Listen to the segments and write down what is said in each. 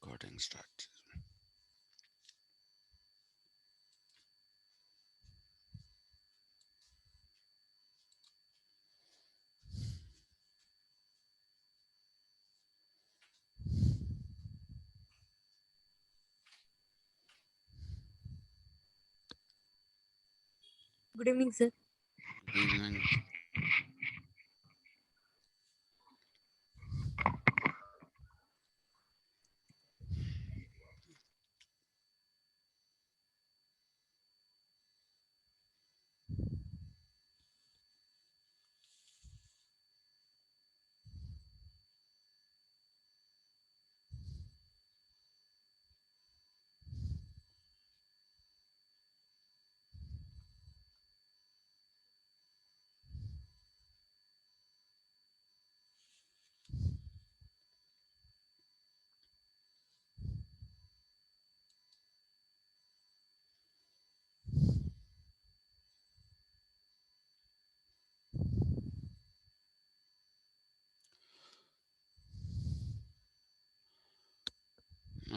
Recording starts. Good evening, sir. Good evening.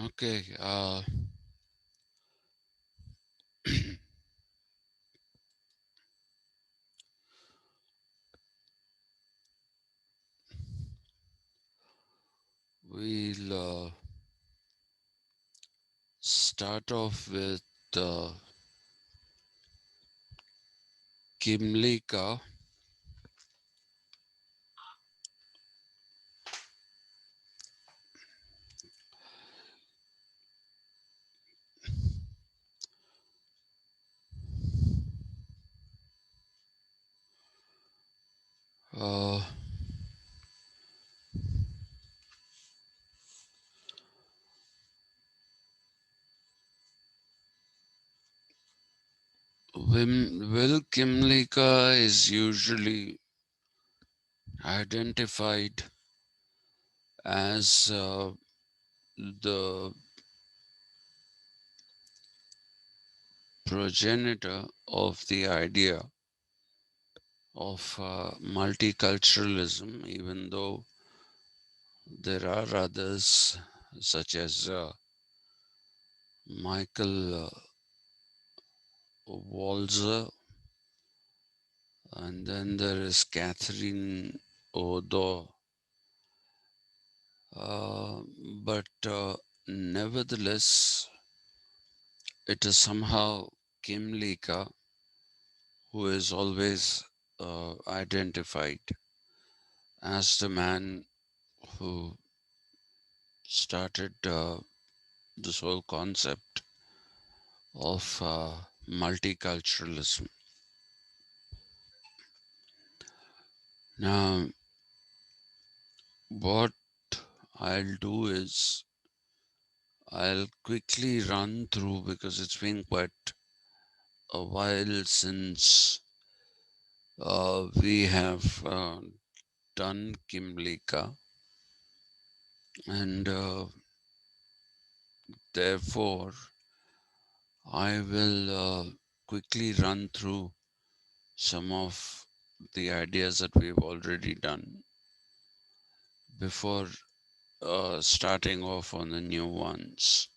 Okay. We'll start off with Kymlicka. Uh, Will Kymlicka is usually identified as the progenitor of the idea of multiculturalism, even though there are others such as Michael Walzer, and then there is Catherine Odo. Uh, but nevertheless, it is somehow Kymlicka who is always identified as the man who started this whole concept of multiculturalism. Now, what I'll do is I'll quickly run through because it's been quite a while since we have done Kymlicka, and therefore I will quickly run through some of the ideas that we've already done before starting off on the new ones.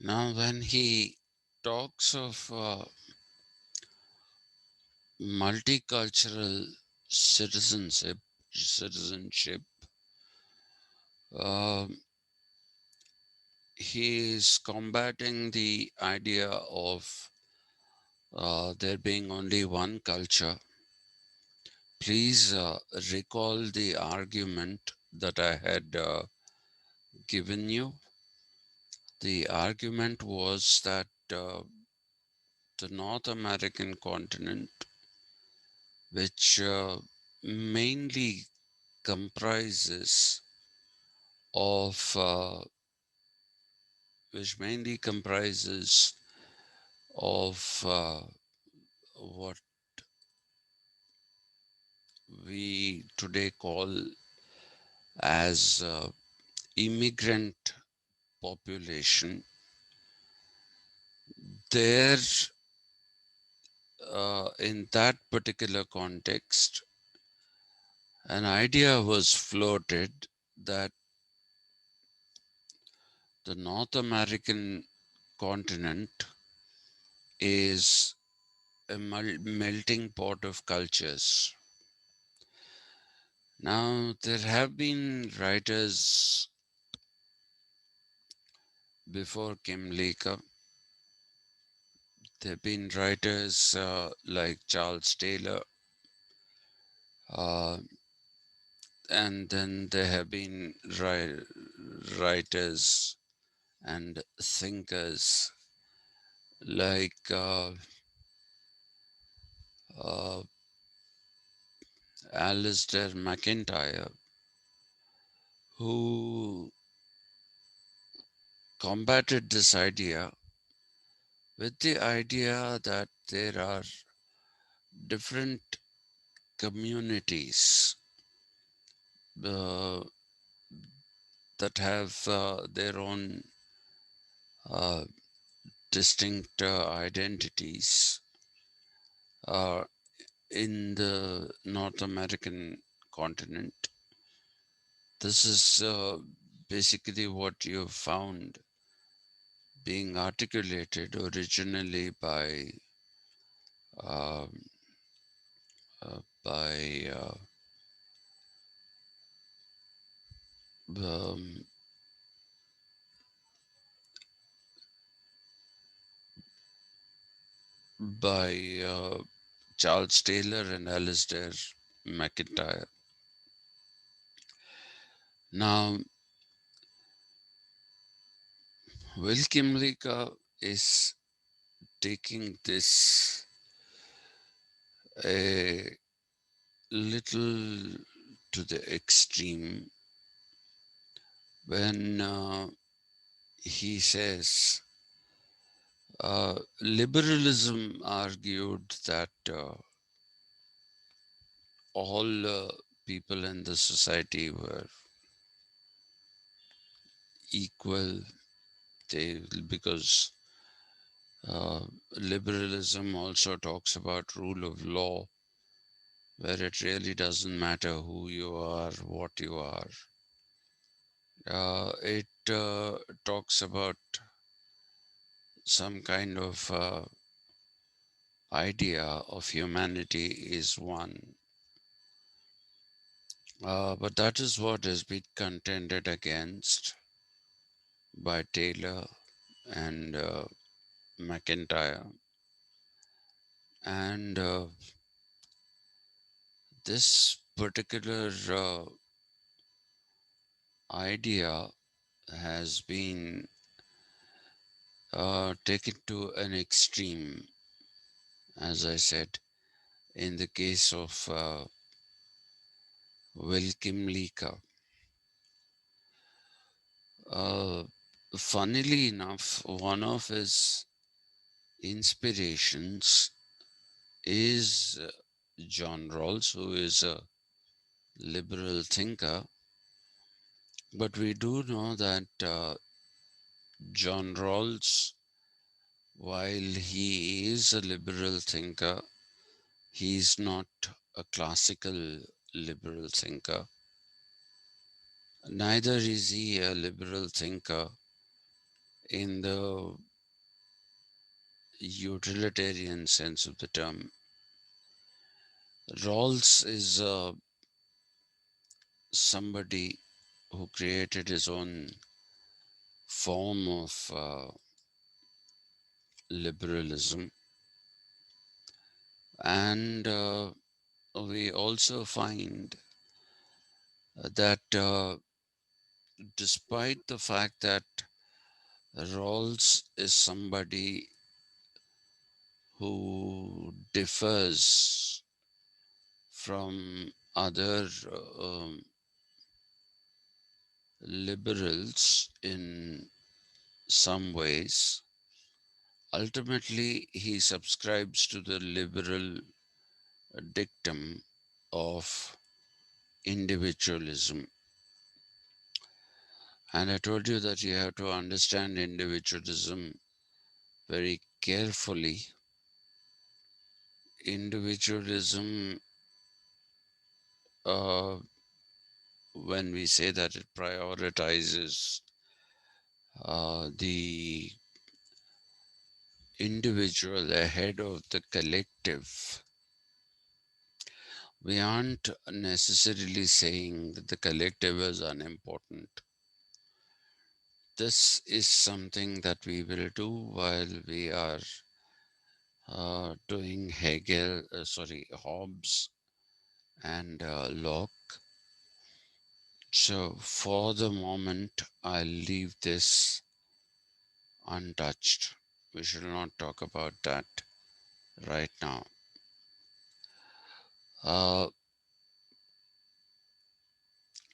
Now, when he talks of multicultural citizenship, um, he is combating the idea of there being only one culture. Please recall the argument that I had given you. The argument was that the North American continent, which mainly comprises of mainly comprises of what we today call as immigrant population. There, in that particular context, an idea was floated that the North American continent is a melting pot of cultures. Now, there have been writers before Kymlicka. There have been writers like Charles Taylor, uh, and then there have been writers and thinkers like uh, Alasdair MacIntyre, who combated this idea with the idea that there are different communities uh, that have their own uh, distinct identities uh, in the North American continent. This is basically what you found being articulated originally um, by um, by Charles Taylor and Alasdair MacIntyre. Now, Will Kymlicka is taking this a little to the extreme when he says liberalism argued that all people in the society were equal. Because liberalism also talks about rule of law, where it really doesn't matter who you are, what you are. It talks about some kind of idea of humanity is one. But that is what has been contended against by Taylor and MacIntyre. And this particular idea has been taken to an extreme, as I said, in the case of Will Kymlicka. Uh, Funnily enough, one of his inspirations is John Rawls, who is a liberal thinker. But we do know that John Rawls, while he is a liberal thinker, he is not a classical liberal thinker. Neither is he a liberal thinker in the utilitarian sense of the term. Rawls is somebody who created his own form of liberalism, and we also find that despite the fact that Rawls is somebody who differs from other liberals in some ways, ultimately he subscribes to the liberal dictum of individualism. And I told you that you have to understand individualism very carefully. Individualism, uh, when we say that it prioritizes the individual ahead of the collective, we aren't necessarily saying that the collective is unimportant. This is something that we will do while we are doing Hobbes and Locke. So for the moment, I'll leave this untouched. We shall not talk about that right now. Uh,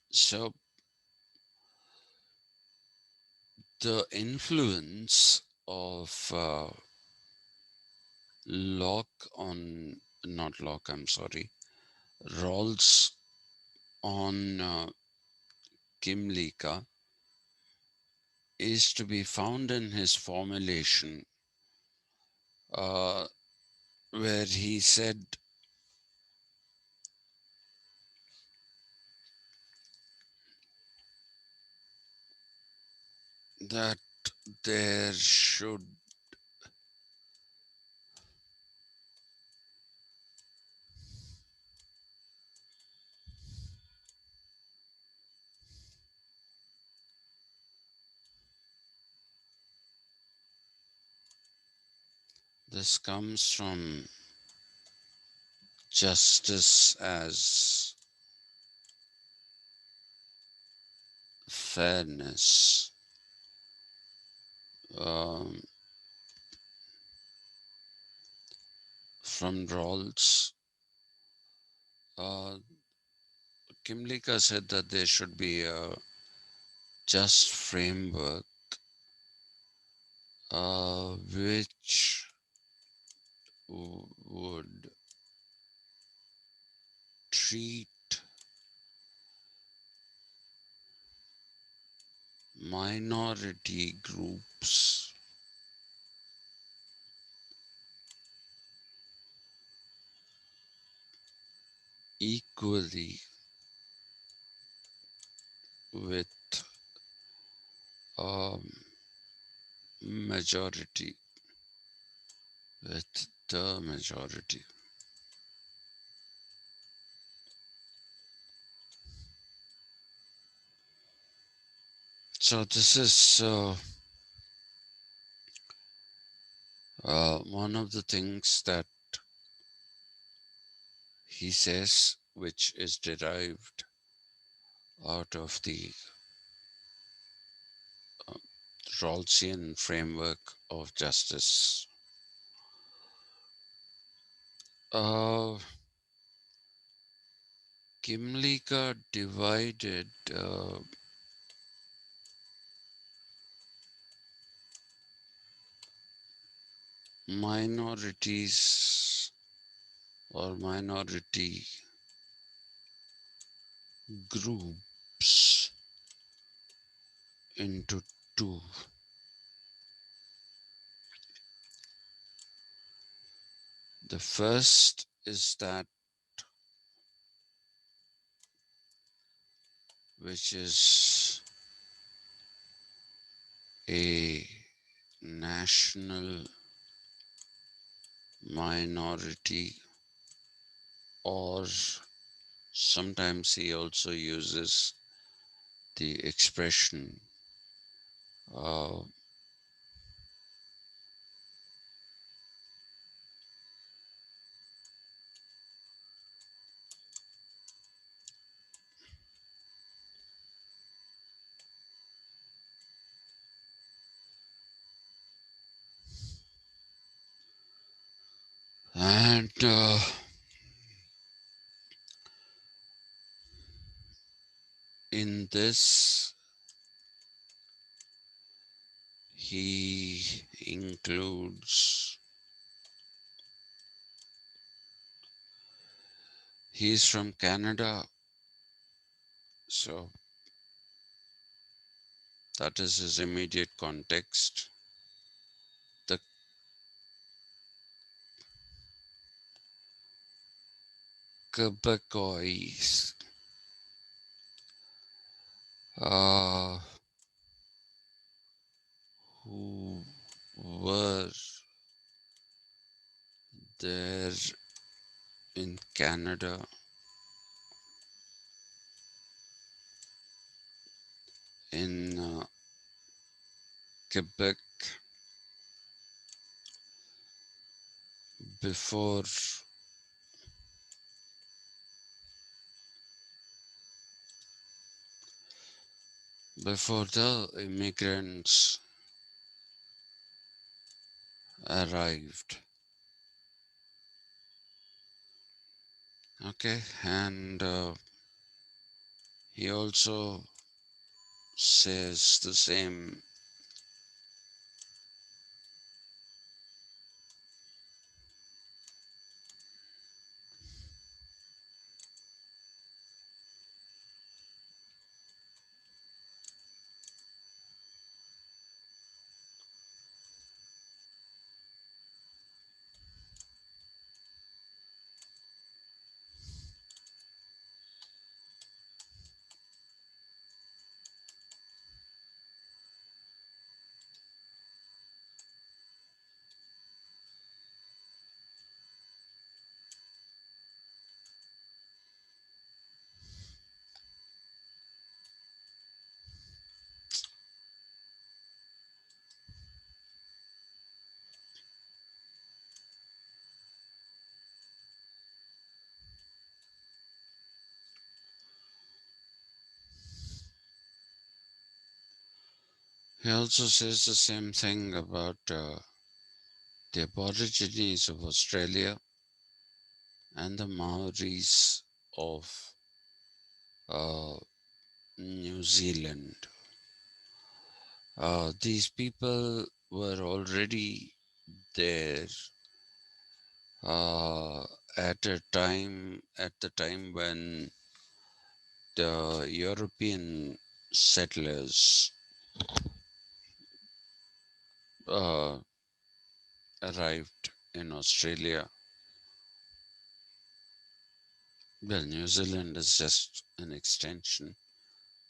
so the influence of Locke on, not Locke, I'm sorry, Rawls on Kymlicka is to be found in his formulation uh, where he said that there should this comes from justice as fairness. Um, from Rawls, uh, Kymlicka said that there should be a just framework which would treat minority groups equally with um, majority, with the majority. So this is one of the things that he says, which is derived out of the uh, Rawlsian framework of justice. Uh, Kymlicka divided minorities or minority groups into two. The first is that which is a national minority, or sometimes he also uses the expression uh, and in this he includes, he's from Canada, so that is his immediate context. The Quebecois, uh, who were there in Canada in Quebec before the immigrants arrived. Okay, and he also says the same. He also says the same thing about the Aborigines of Australia and the Maoris of uh, New Zealand. These people were already there uh, at the time when the European settlers uh, arrived in Australia. Well, New Zealand is just an extension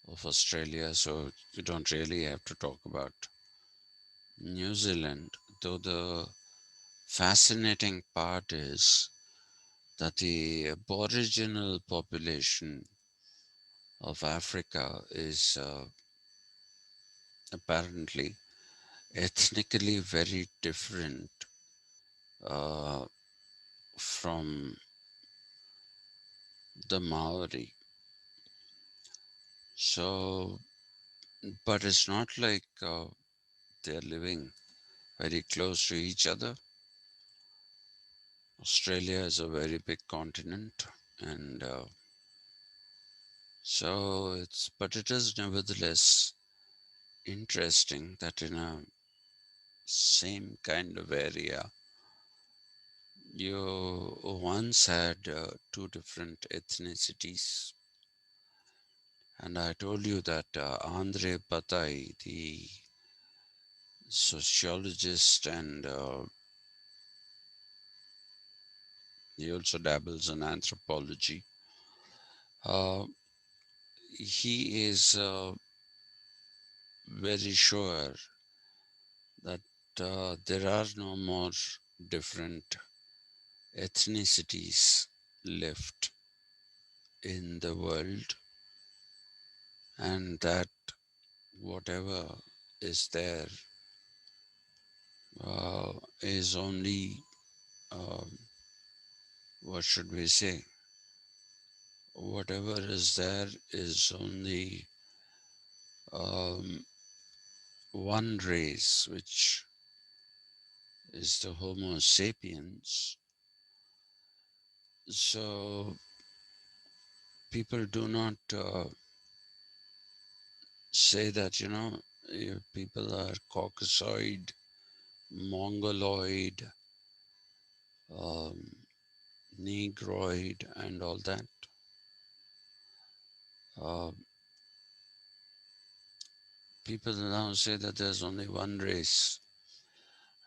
of Australia, so you don't really have to talk about New Zealand. Though the fascinating part is that the Aboriginal population of Africa is apparently ethnically very different uh, from the Maori. So, but it's not like they're living very close to each other. Australia is a very big continent, and so but it is nevertheless interesting that in a same kind of area, you once had two different ethnicities. And I told you that Andre Patai, the sociologist, and he also dabbles in anthropology. Uh, he is very sure that there are no more different ethnicities left in the world, and that whatever is there is only, um, what should we say? Whatever is there is only um, one race, which is the Homo sapiens. So people do not say that, people are Caucasoid, Mongoloid, um, Negroid, and all that. Uh, People now say that there's only one race.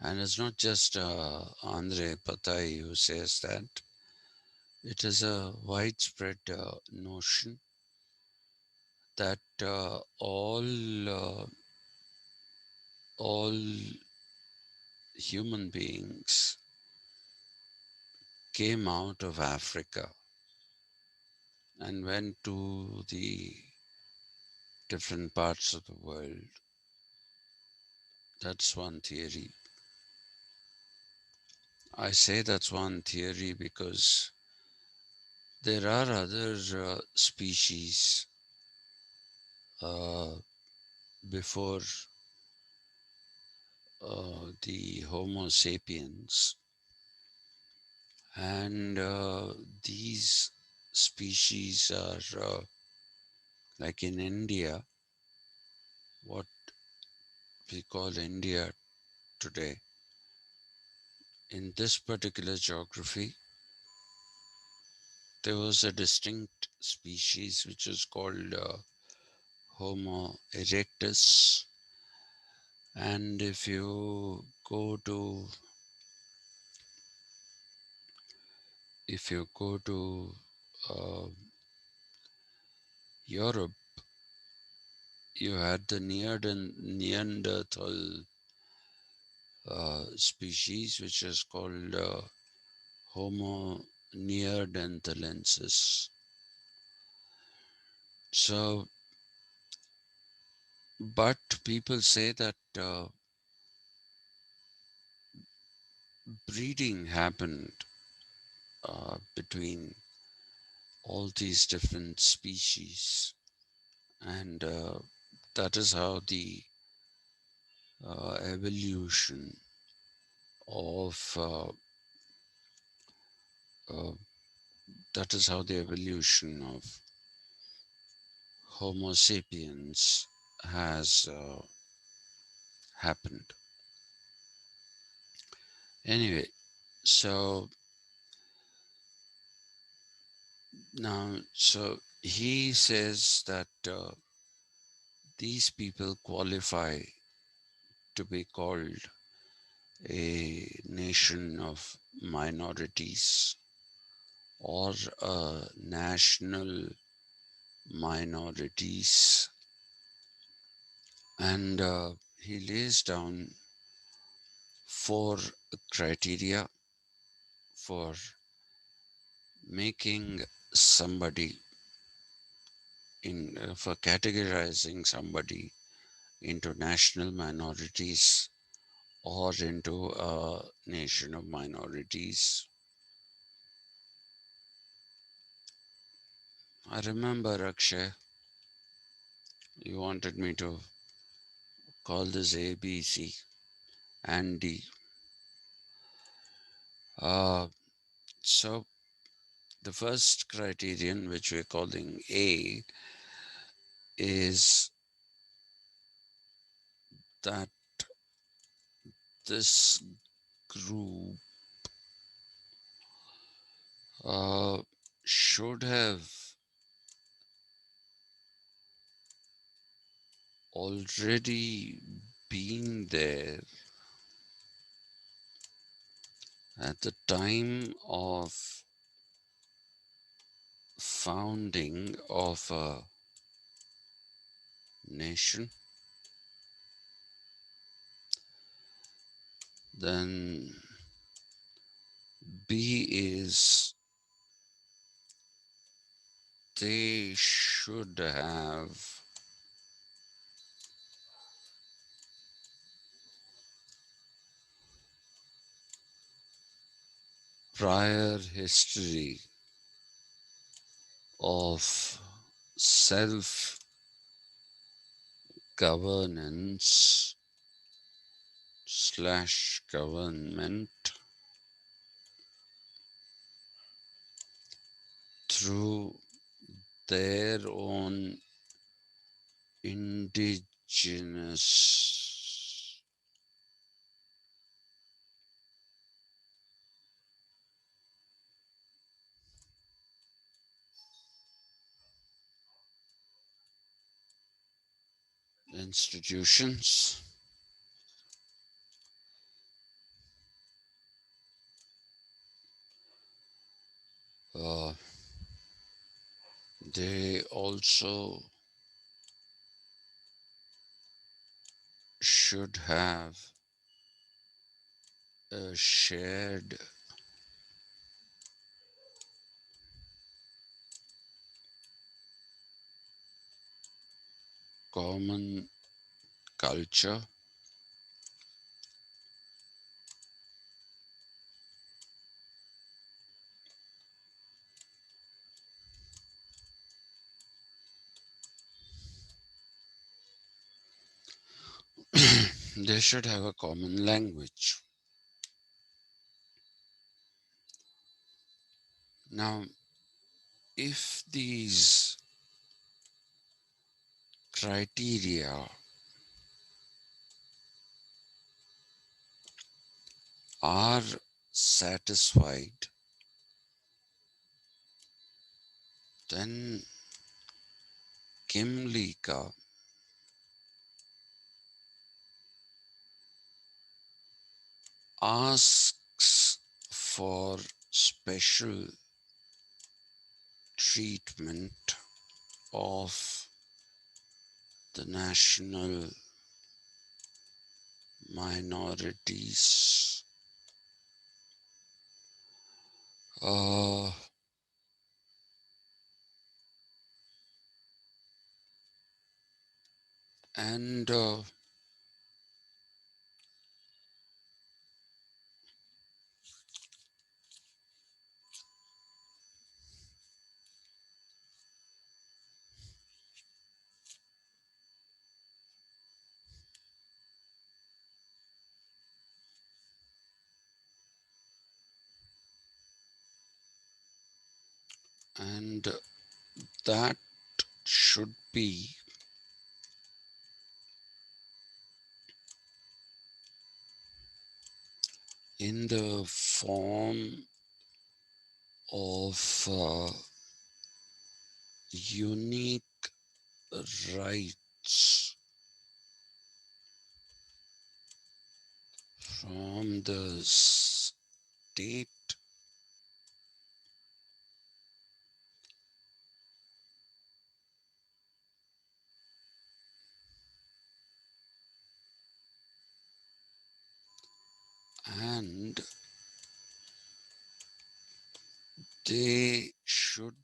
And it's not just Andre Patai who says that. It is a widespread notion that all human beings came out of Africa and went to the different parts of the world. That's one theory. I say that's one theory because there are other species uh, before the Homo sapiens, and these species are like in India, what we call India today. In this particular geography, there was a distinct species which is called Homo erectus. And if you go to uh, Europe, you had the Neanderthal species, which is called Homo neanderthalensis. So, but people say that breeding happened between all these different species, and that is how the evolution of uh, that is how the evolution of Homo sapiens has happened. Anyway, so so he says that these people qualify to be called a nation of minorities or national minorities. And he lays down four criteria for making somebody for categorizing somebody into national minorities or into a nation of minorities. I remember, Akshay, you wanted me to call this A, B, C, and D. Uh, so the first criterion, which we're calling A, is that this group uh, should have already been there at the time of founding of a nation, Then B is they should have prior history of self governance slash government through their own indigenous institutions. Uh, they also should have a shared common culture. They should have a common language. Now, if these criteria are satisfied, then Kymlicka asks for special treatment of the national minorities. Uh, and and that should be in the form of unique rights from the state and they should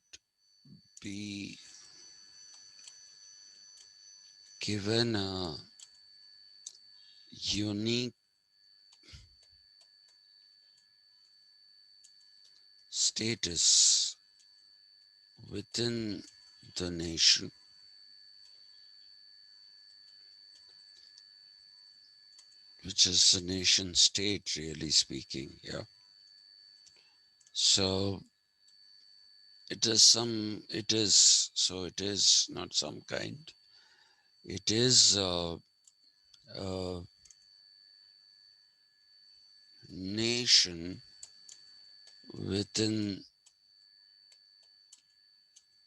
be given a unique status within the nation, which is the nation state, really speaking. Yeah. So it is not some kind, it is a nation within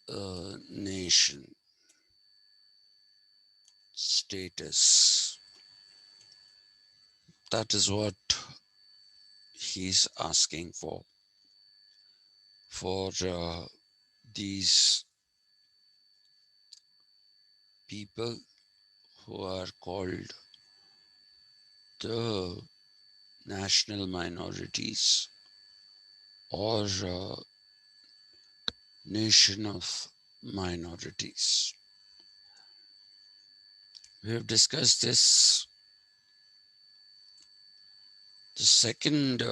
a nation status. That is what he's asking for these people who are called the national minorities or nation of minorities. We have discussed this. The second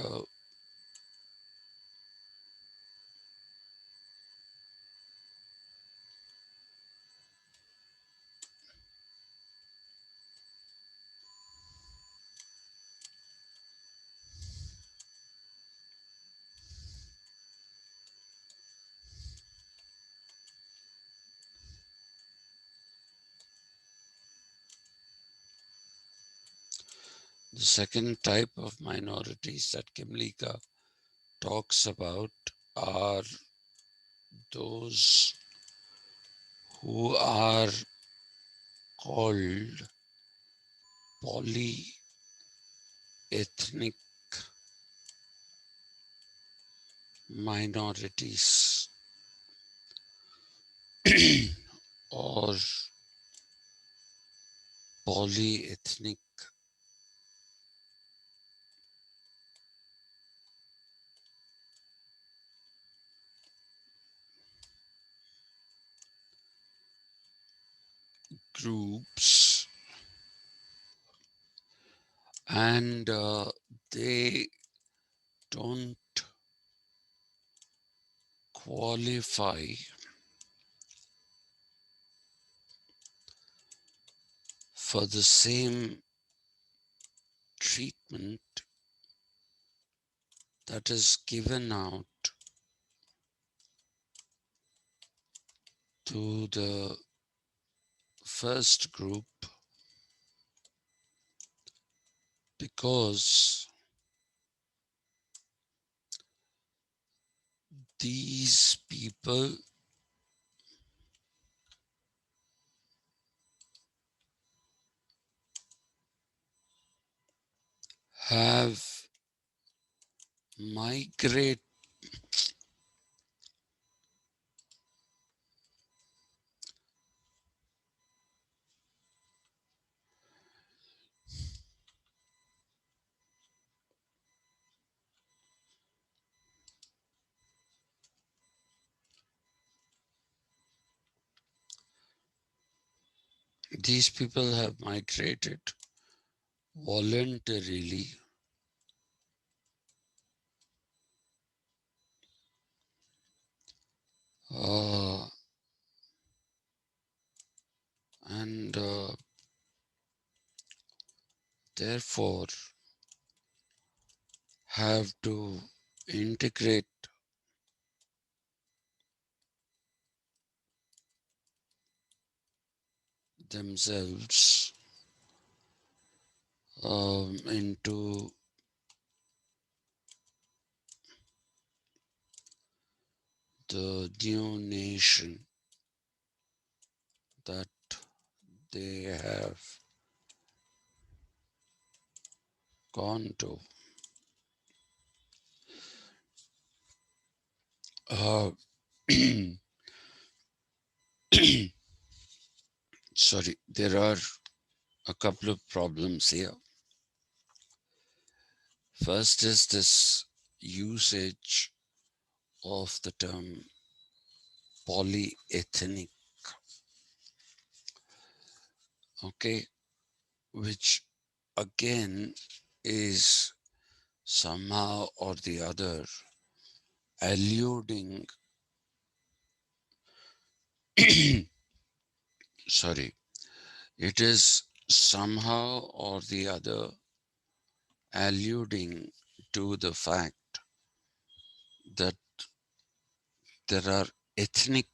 the second type of minorities that Kymlicka talks about are those who are called polyethnic minorities or polyethnic groups, and they don't qualify for the same treatment that is given out to the first group, because these people have migrated. These people have migrated voluntarily uh, and therefore have to integrate themselves into the new nation that they have gone to. Uh, sorry, there are a couple of problems here. First is this usage of the term polyethnic, okay, which again is somehow or the other alluding, sorry, it is somehow or the other alluding to the fact that there are ethnic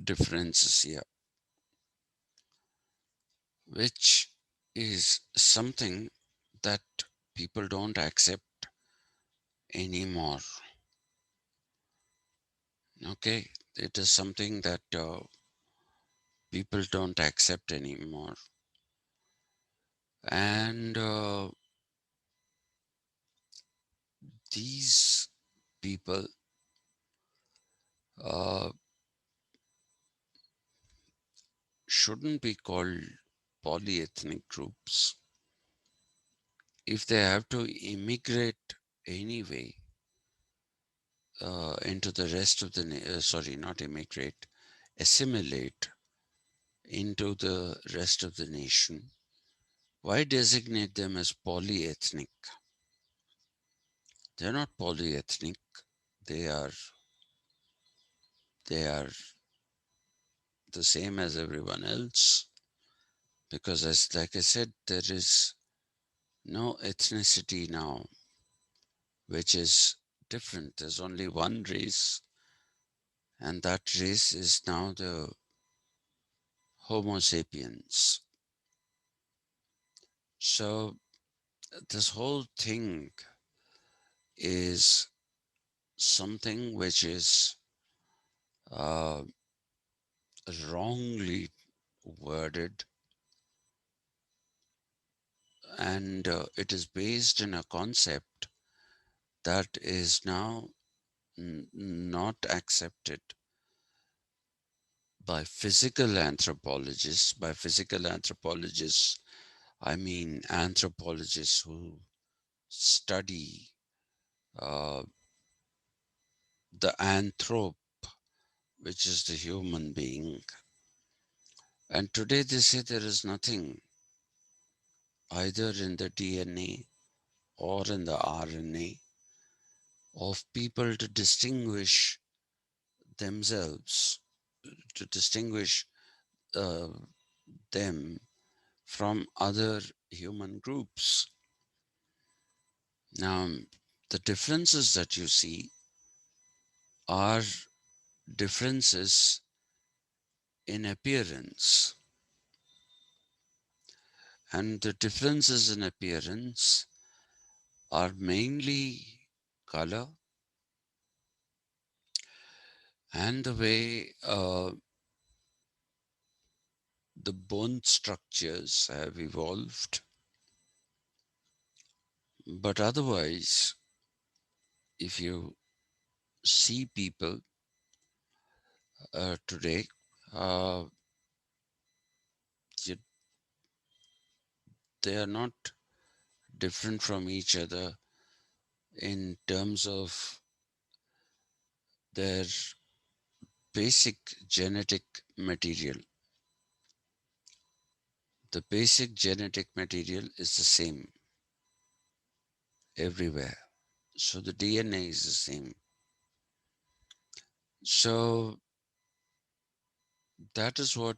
differences here, which is something that people don't accept anymore. Okay, it is something that people don't accept anymore. And these people uh, shouldn't be called polyethnic groups. if they have to immigrate anyway into the rest of the sorry, not immigrate, assimilate into the rest of the nation, why designate them as polyethnic? They're not polyethnic. They are they are the same as everyone else, because as like I said, there is no ethnicity now which is different. There's only one race, and that race is now the Homo sapiens. So this whole thing is something which is uh, wrongly worded, and it is based in a concept that is now not accepted by physical anthropologists. By physical anthropologists, I mean anthropologists who study uh, the anthrop, which is the human being. And today they say there is nothing either in the DNA or in the RNA of people to distinguish themselves, to distinguish uh, them from other human groups. Now, the differences that you see are differences in appearance, and the differences in appearance are mainly color and the way the bone structures have evolved. But otherwise, if you see people today, uh, you, they are not different from each other in terms of their basic genetic material. The basic genetic material is the same everywhere. So the DNA is the same. So that is what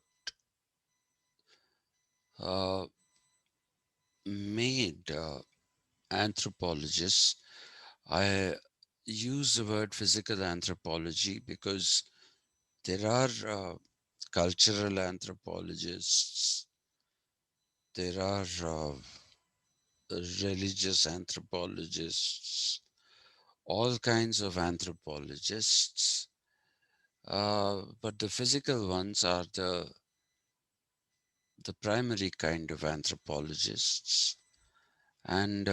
uh, made anthropologists. I use the word physical anthropology because there are cultural anthropologists, there are religious anthropologists, all kinds of anthropologists. But the physical ones are the primary kind of anthropologists, and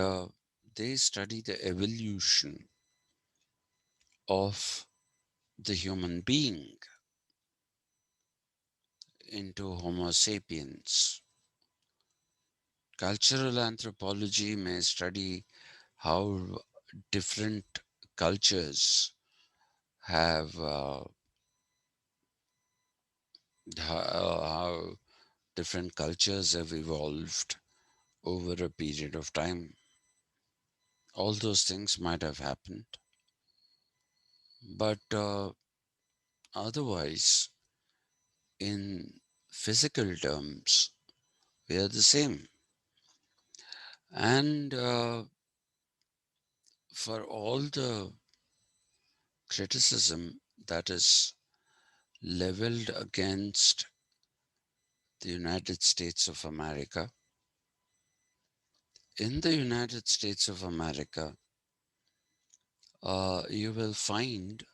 they study the evolution of the human being into Homo sapiens. Cultural anthropology may study how different cultures have how different cultures have evolved over a period of time. All those things might have happened, but otherwise, in physical terms, we are the same. And for all the criticism that is leveled against the United States of America, in the United States of America, you will find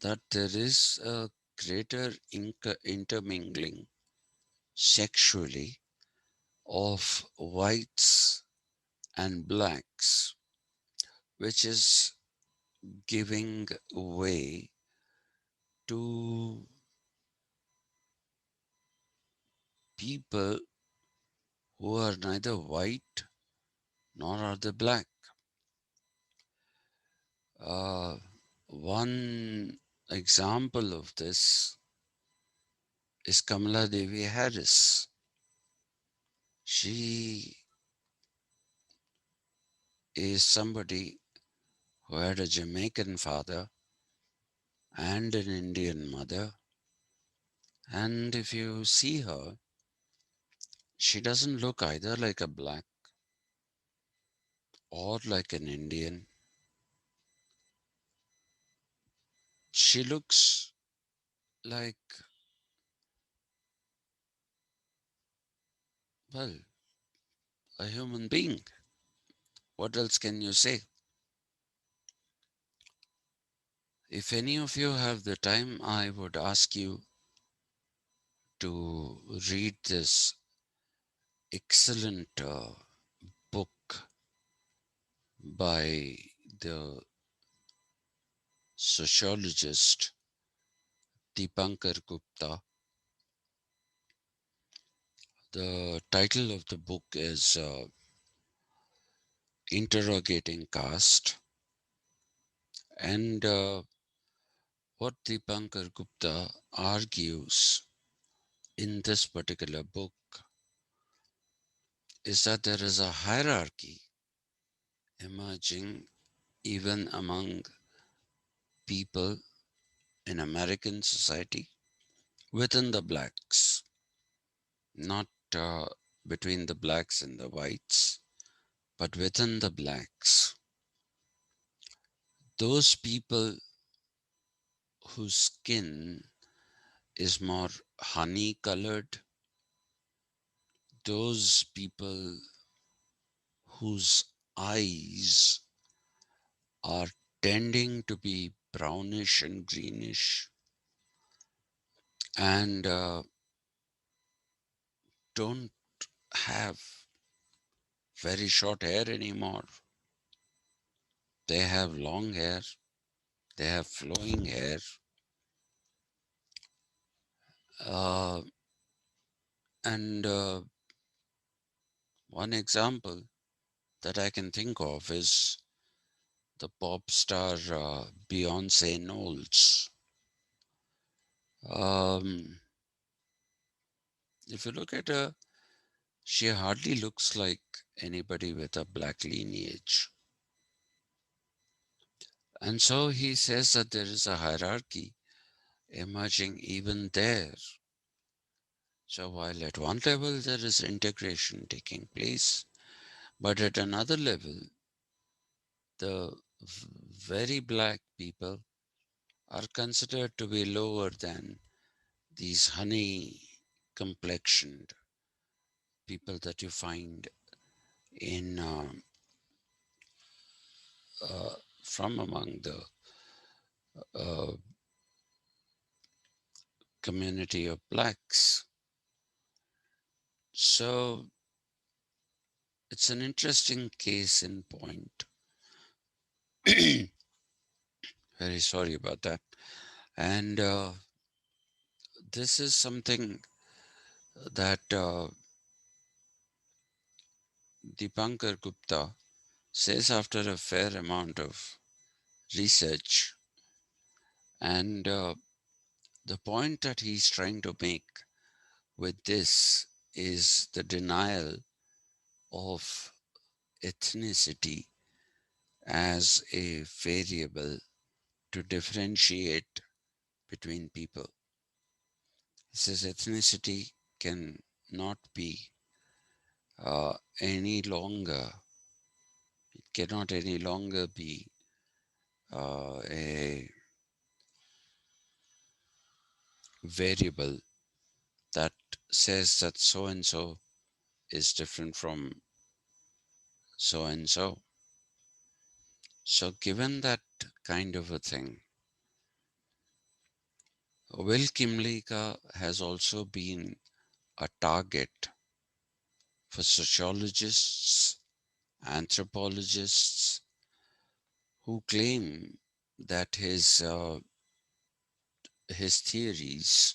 that there is a greater intermingling sexually of whites and blacks, which is giving way to people who are neither white nor are they black. Uh, One example of this is Kamala Devi Harris. She is somebody who had a Jamaican father and an Indian mother. And if you see her, she doesn't look either like a black or like an Indian. She looks like, well, a human being. What else can you say? If any of you have the time, I would ask you to read this excellent book by the sociologist Deepankar Gupta. The title of the book is Interrogating Caste. And what Deepankar Gupta argues in this particular book is that there is a hierarchy emerging even among people in American society within the blacks, not between the blacks and the whites, but within the blacks. Those people whose skin is more honey colored, those people whose eyes are tending to be brownish and greenish and don't have very short hair anymore. They have long hair, they have flowing hair. Uh, and One example that I can think of is the pop star Beyonce Knowles. Um, if you look at her, she hardly looks like anybody with a black lineage. And so he says that there is a hierarchy emerging even there. So while at one level there is integration taking place, but at another level, the very black people are considered to be lower than these honey complexioned people that you find in from among the uh, community of blacks. So it's an interesting case in point. Very sorry about that. And this is something that Deepankar Gupta says after a fair amount of research. And the point that he's trying to make with this is the denial of ethnicity as a variable to differentiate between people. He says ethnicity can not be any longer, it cannot any longer be a variable that says that so and so is different from so and so. So, given that kind of a thing, Will Kymlicka has also been a target for sociologists, anthropologists who claim that his theories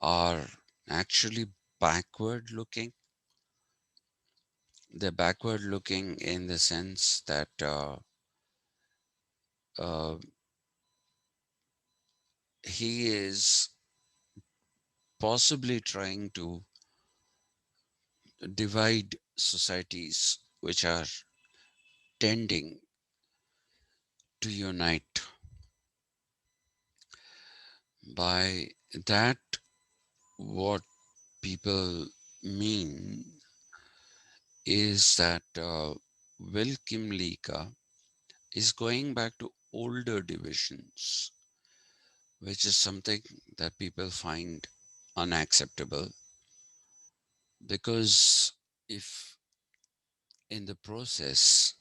are actually backward looking they're backward looking in the sense that uh, he is possibly trying to divide societies which are tending to unite. By that, what people mean is that Will Kymlicka is going back to older divisions, which is something that people find unacceptable because if in the process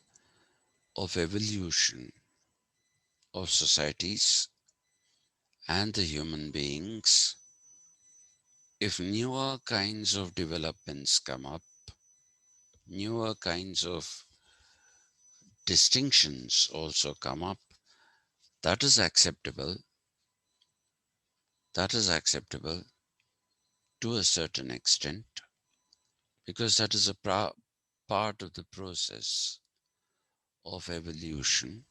of evolution of societies and the human beings, if newer kinds of developments come up, newer kinds of distinctions also come up, that is acceptable. That is acceptable to a certain extent because that is a part of the process of evolution.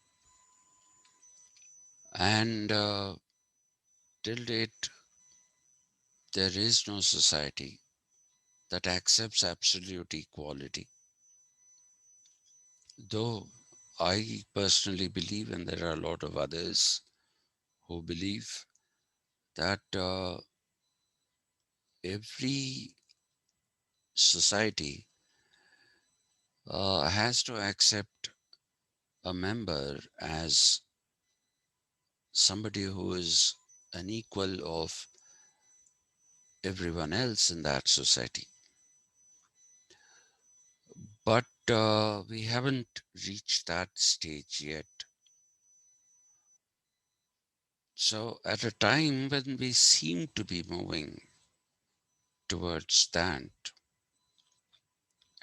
And till date, there is no society that accepts absolute equality. Though I personally believe, and there are a lot of others who believe, that every society has to accept a member as somebody who is an equal of everyone else in that society. But we haven't reached that stage yet. So, at a time when we seem to be moving towards that,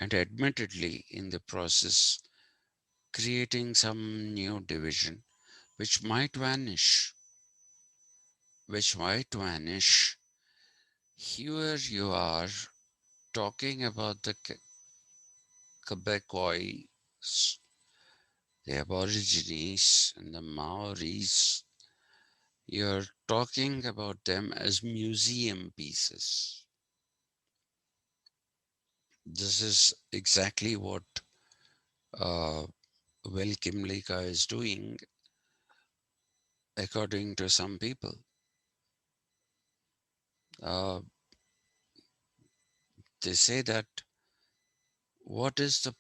and admittedly in the process, creating some new division which might vanish, which might vanish. Here you are talking about the Quebecois, the Aborigines, and the Maoris. You're talking about them as museum pieces. This is exactly what uh, Will Kymlicka is doing, according to some people. Uh, they say that what is the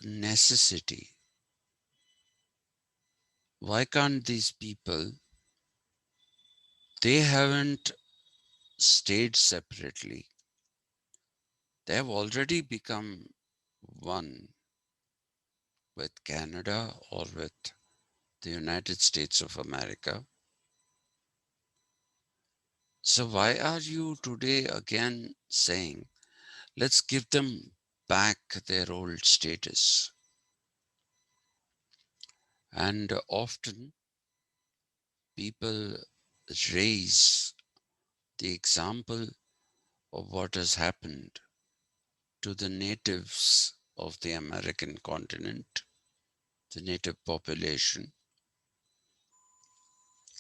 necessity? Why can't these people, they haven't stayed separately. They have already become one with Canada or with the United States of America. So, why are you today again saying, let's give them back their old status? And often people raise the example of what has happened to the natives of the American continent, the native population,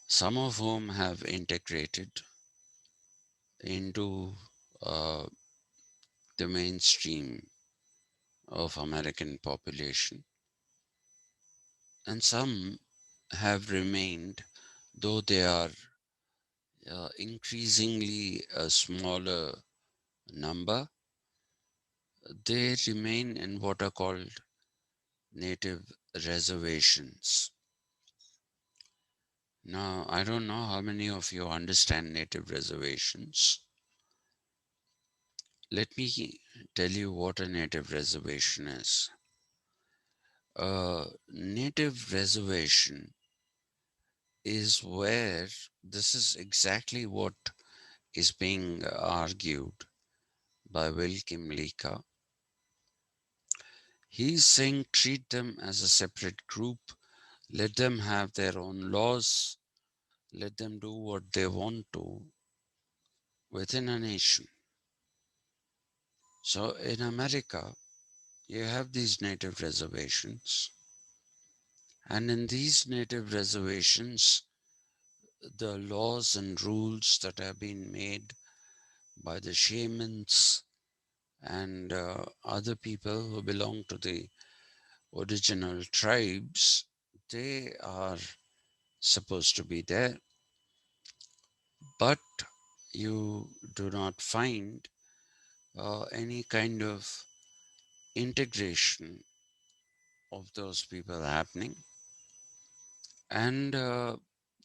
some of whom have integrated into uh, the mainstream of American population, and some have remained, though they are increasingly a smaller number, they remain in what are called native reservations. Now, I don't know how many of you understand native reservations. Let me tell you what a native reservation is. A native reservation is where this is exactly what is being argued by Will Kymlicka. He's saying treat them as a separate group, let them have their own laws, let them do what they want to within a nation. So in America, you have these native reservations, and in these native reservations, the laws and rules that have been made by the shamans and other people who belong to the original tribes, they are supposed to be there, but you do not find any kind of integration of those people happening, and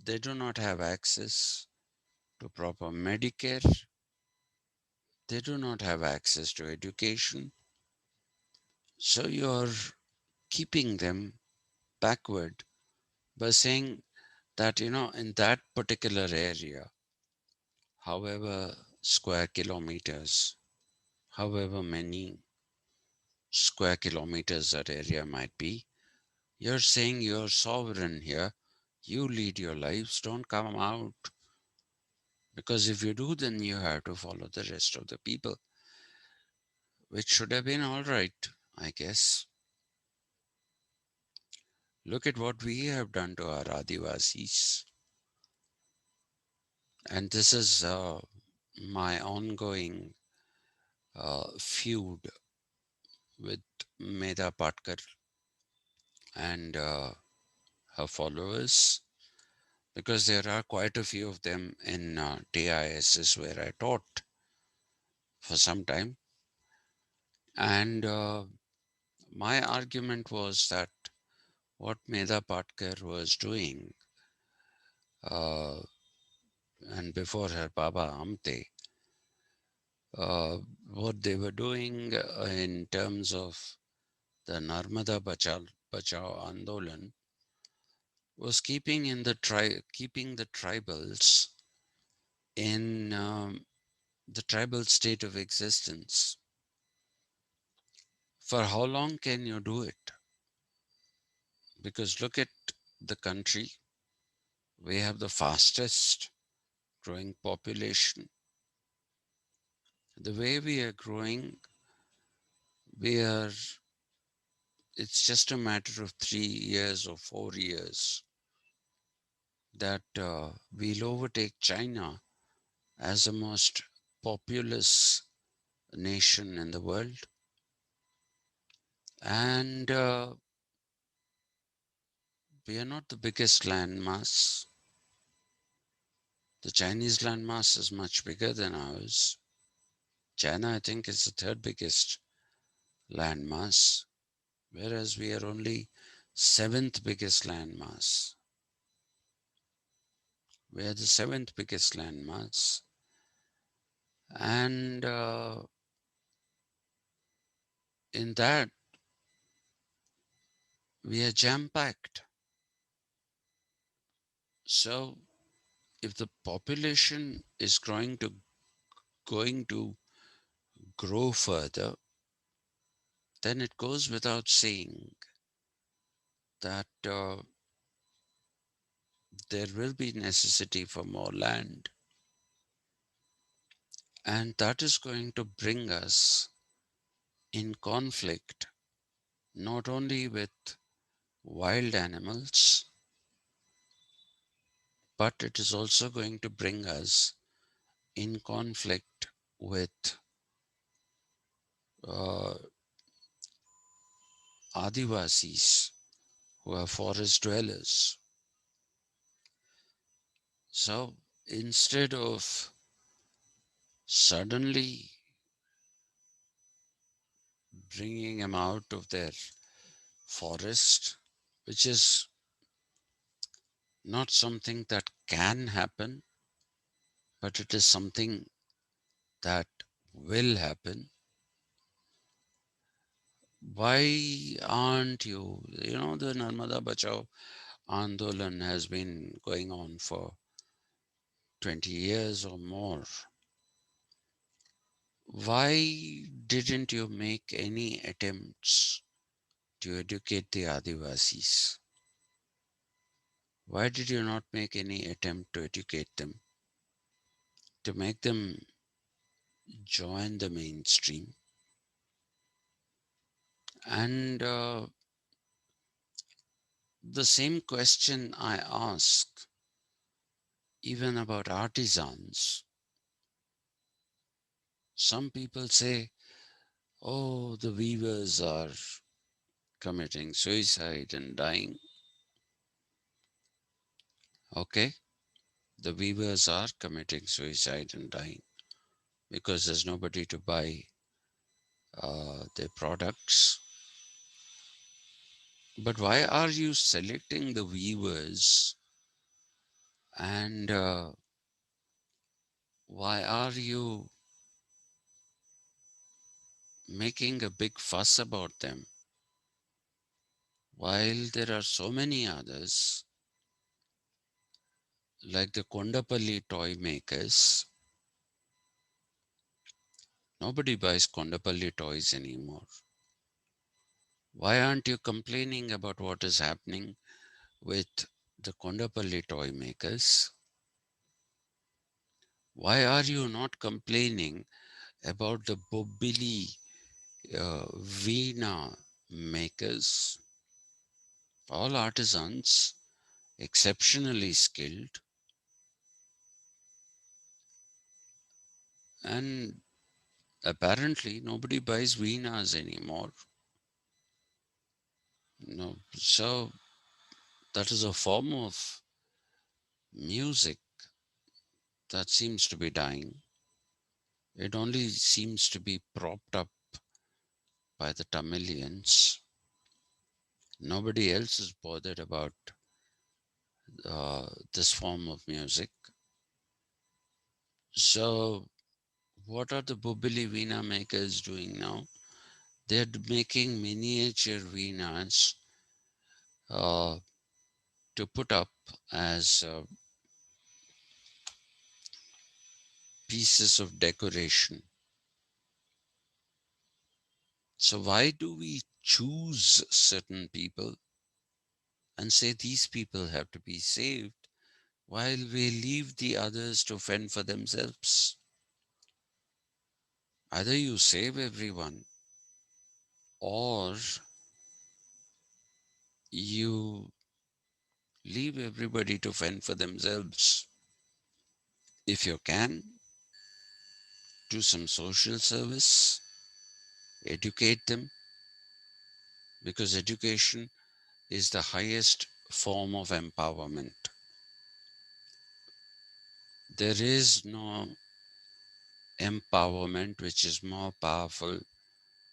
they do not have access to proper Medicare, they do not have access to education, so you're keeping them backward by saying that, in that particular area, however square kilometers, however many square kilometers that area might be, you're saying you're sovereign here. You lead your lives, don't come out. Because if you do, then you have to follow the rest of the people, which should have been all right, I guess. Look at what we have done to our Adivasis. And this is my ongoing feud with Medha Patkar and her followers, because there are quite a few of them in TISs where I taught for some time. And my argument was that what Medha Patkar was doing, uh, and before her Baba Amte, what they were doing in terms of the Narmada Bachao Andolan was keeping the tribals in the tribal state of existence. For how long can you do it? Because look at the country. We have the fastest growing population. The way we are growing, we are, it's just a matter of 3 years or 4 years that we'll overtake China as the most populous nation in the world. And we are not the biggest landmass. The Chinese landmass is much bigger than ours. China, I think, is the third biggest landmass, whereas we are only seventh biggest landmass. We are the seventh biggest landmass, and in that we are jam-packed. So, if the population is going to grow further, then it goes without saying that there will be necessity for more land, and that is going to bring us in conflict not only with wild animals, but it is also going to bring us in conflict with uh, Adivasis, who are forest dwellers. So instead of suddenly bringing them out of their forest, which is not something that can happen, but it is something that will happen. Why aren't you? The Narmada Bachao Andolan has been going on for 20 years or more. Why didn't you make any attempts to educate the Adivasis? Why did you not make any attempt to educate them, to make them join the mainstream? And the same question I ask even about artisans. Some people say, oh, the weavers are committing suicide and dying. Okay, the weavers are committing suicide and dying because there's nobody to buy their products. But why are you selecting the weavers, and why are you making a big fuss about them while there are so many others like the Kondapalli toy makers? Nobody buys Kondapalli toys anymore. Why aren't you complaining about what is happening with the Kondapalli toy makers? Why are you not complaining about the Bobbili Veena makers? All artisans, exceptionally skilled, and apparently nobody buys Veenas anymore. No, so that is a form of music that seems to be dying. It only seems to be propped up by the Tamilians. Nobody else is bothered about this form of music. So, what are the Bubili Veena makers doing now? They're making miniature Veenas uh, to put up as pieces of decoration. So, why do we choose certain people and say these people have to be saved while we leave the others to fend for themselves? Either you save everyone or you leave everybody to fend for themselves. If you can, do some social service, educate them, because education is the highest form of empowerment. There is no empowerment which is more powerful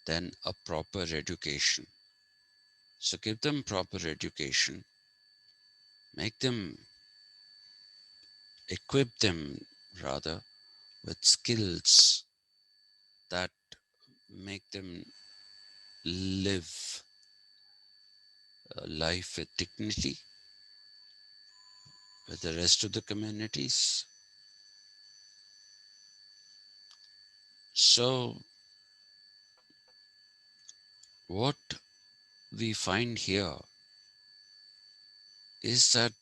than a proper education. So give them proper education, make them, equip them rather with skills that make them live a life with dignity with the rest of the communities. So, what we find here is that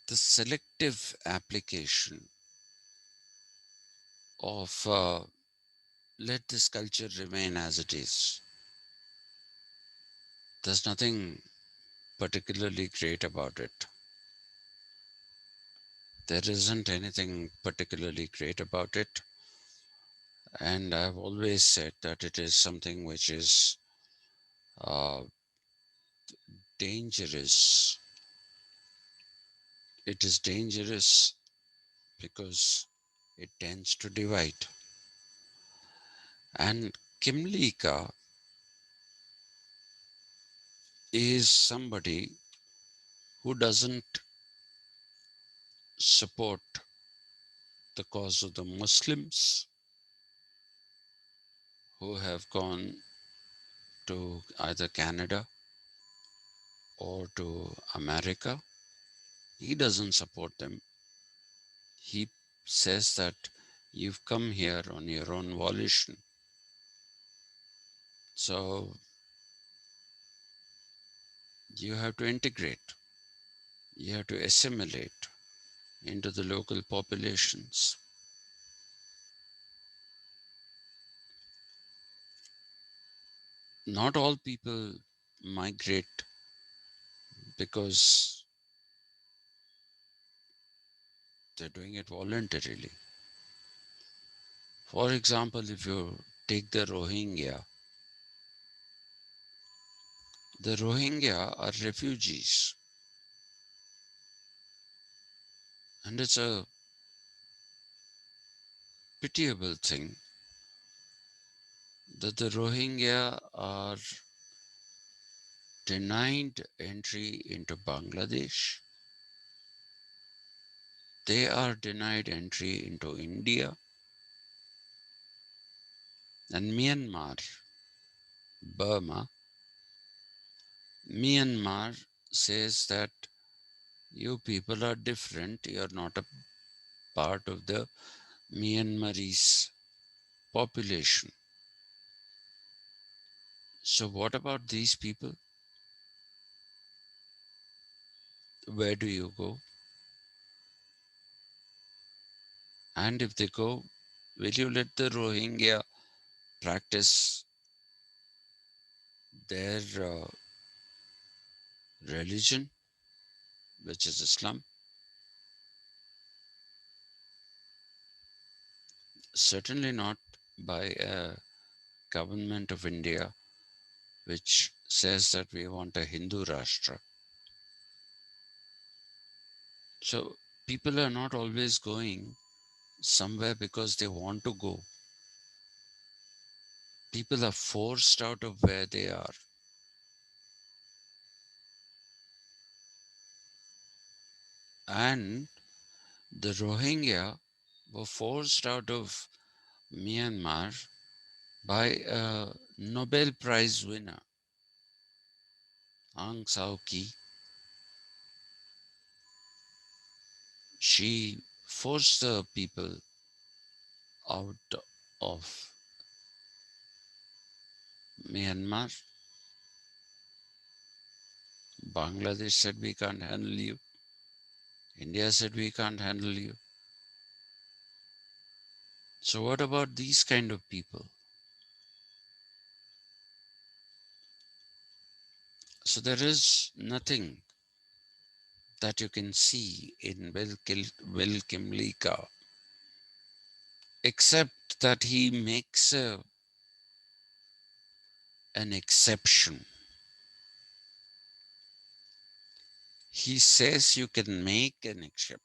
the selective application of let this culture remain as it is. There's nothing particularly great about it. There isn't anything particularly great about it. And I've always said that it is something which is uh, dangerous. It is dangerous because it tends to divide. And Kymlicka is somebody who doesn't support the cause of the Muslims who have gone to either Canada or to America. He doesn't support them. He says that you've come here on your own volition. So you have to integrate, you have to assimilate into the local populations. not all people migrate because they're doing it voluntarily. For example, if you take the Rohingya are refugees, and it's a pitiable thing that the Rohingya are denied entry into Bangladesh, they are denied entry into India and Myanmar, Burma. Myanmar says that you people are different, you're not a part of the Myanmarese population. So, what about these people? Where do you go? And if they go, will you let the Rohingya practice their religion, which is Islam? Certainly not by a government of India which says that we want a Hindu Rashtra. So people are not always going somewhere because they want to go. People are forced out of where they are. And the Rohingya were forced out of Myanmar by a Nobel Prize winner, Aung San Suu Kyi. She forced the people out of Myanmar. Bangladesh said, we can't handle you. India said, we can't handle you. So, what about these kind of people? So, there is nothing that you can see in Will Kymlicka except that he makes an exception. He says you can make an exception.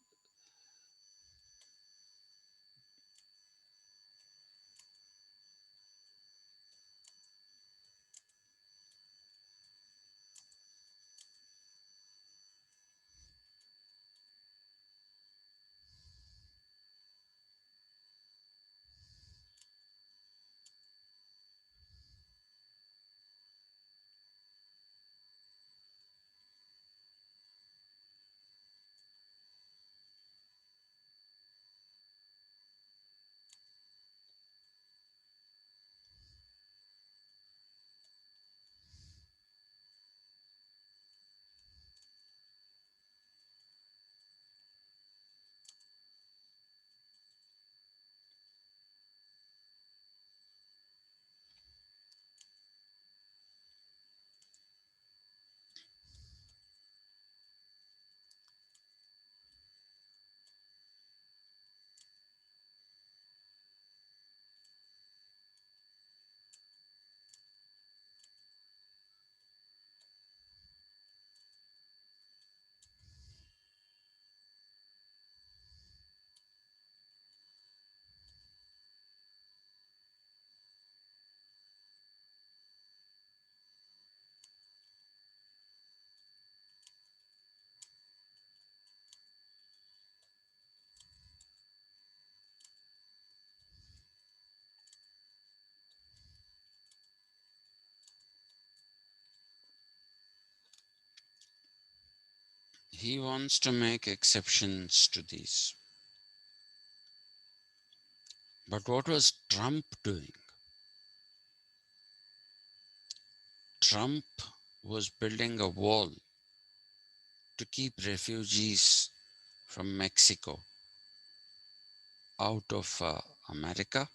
He wants to make exceptions to these. But what was Trump doing? Trump was building a wall to keep refugees from Mexico out of America.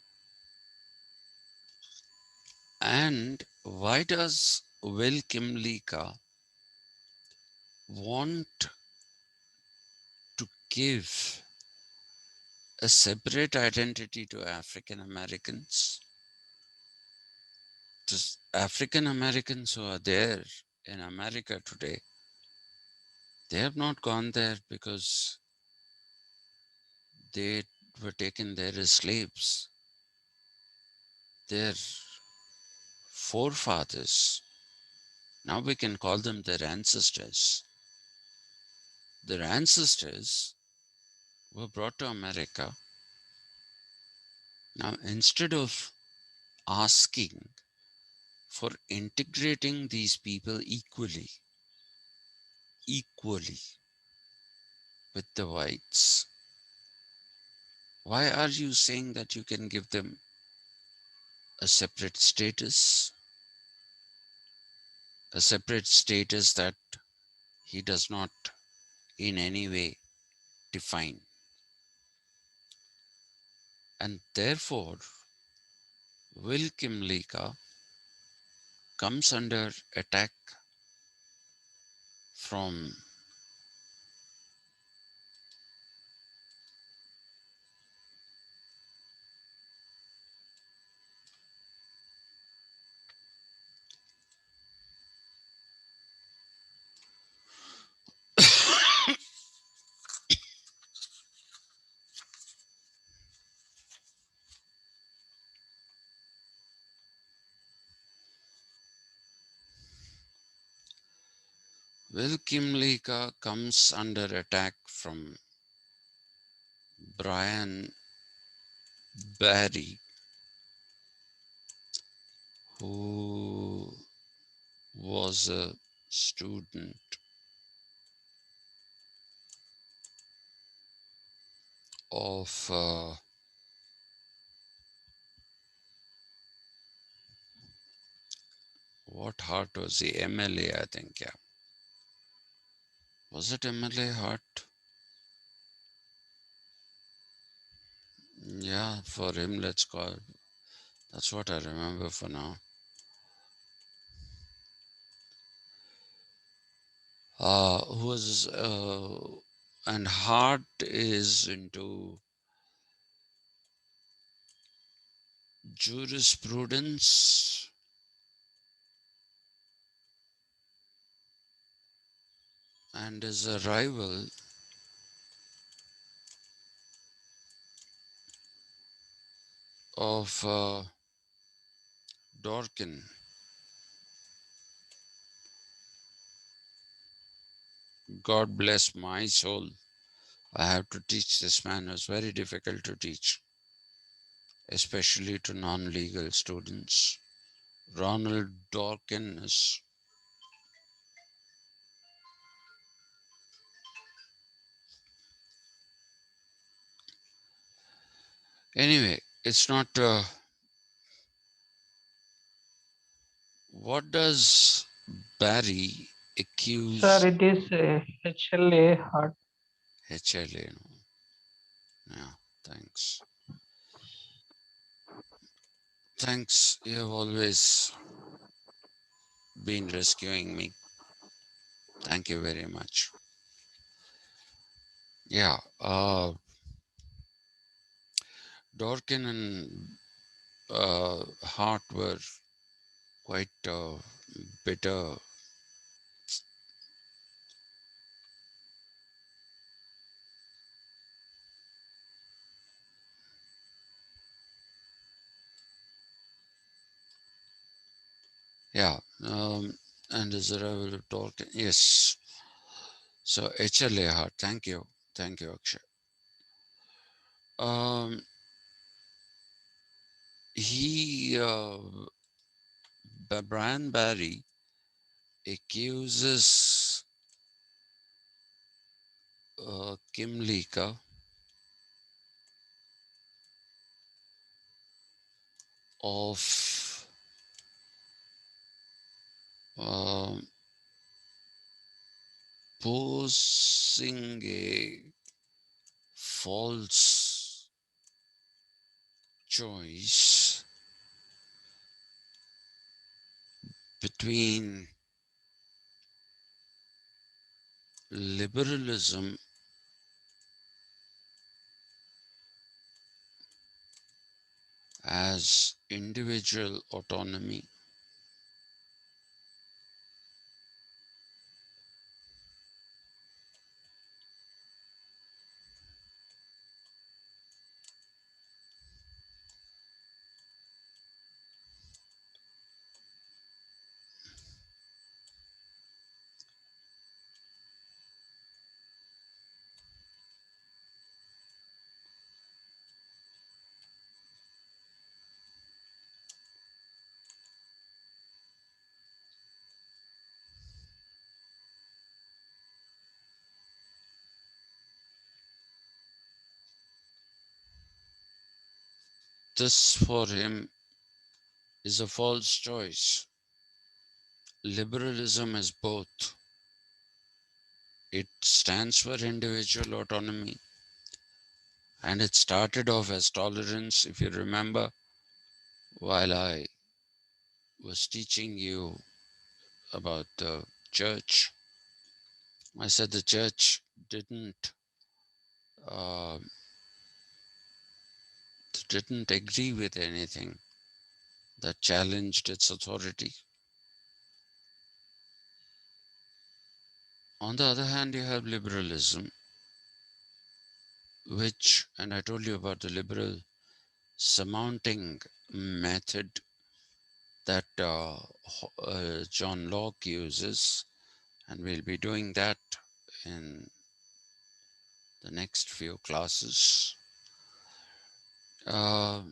And why does Will Kymlicka want to give a separate identity to African Americans? Just African Americans who are there in America today, they have not gone there because they were taken there as slaves. Their forefathers, now we can call them their ancestors. Their ancestors were brought to America. Now, instead of asking for integrating these people equally with the whites, why are you saying that you can give them a separate status? A separate status that he does not in any way define. And therefore, Will Kymlicka comes under attack from Will Kymlicka comes under attack from Bryan Barry, who was a student of what Hart was the MLA, I think, yeah. Was it MLA Hart? Yeah, for him, let's call. That's what I remember for now. Who was and Hart is into jurisprudence and is a rival of Dorkin. God bless my soul. I have to teach this man. It was very difficult to teach, especially to non-legal students. Ronald Dorkin is. Anyway, it's not. What does Barry Sir, accuse it is HLA heart. HLA? Yeah, thanks. Thanks. You have always been rescuing me. Thank you very much. Yeah, Dorkin and Hart were quite bitter. Yeah, and is there a Dorkin? Yes. So HLA Hart. Thank you. Thank you, Akshay. Um, he, Brian Barry accuses Kymlicka of um posing a false choice between liberalism as individual autonomy this for him is a false choice. Liberalism is both. It stands for individual autonomy and it started off as tolerance. If you remember, while I was teaching you about the church, I said the church uh, didn't agree with anything that challenged its authority. On the other hand, you have liberalism, which, and I told you about the liberal surmounting method that John Locke uses, and we'll be doing that in the next few classes. Uh,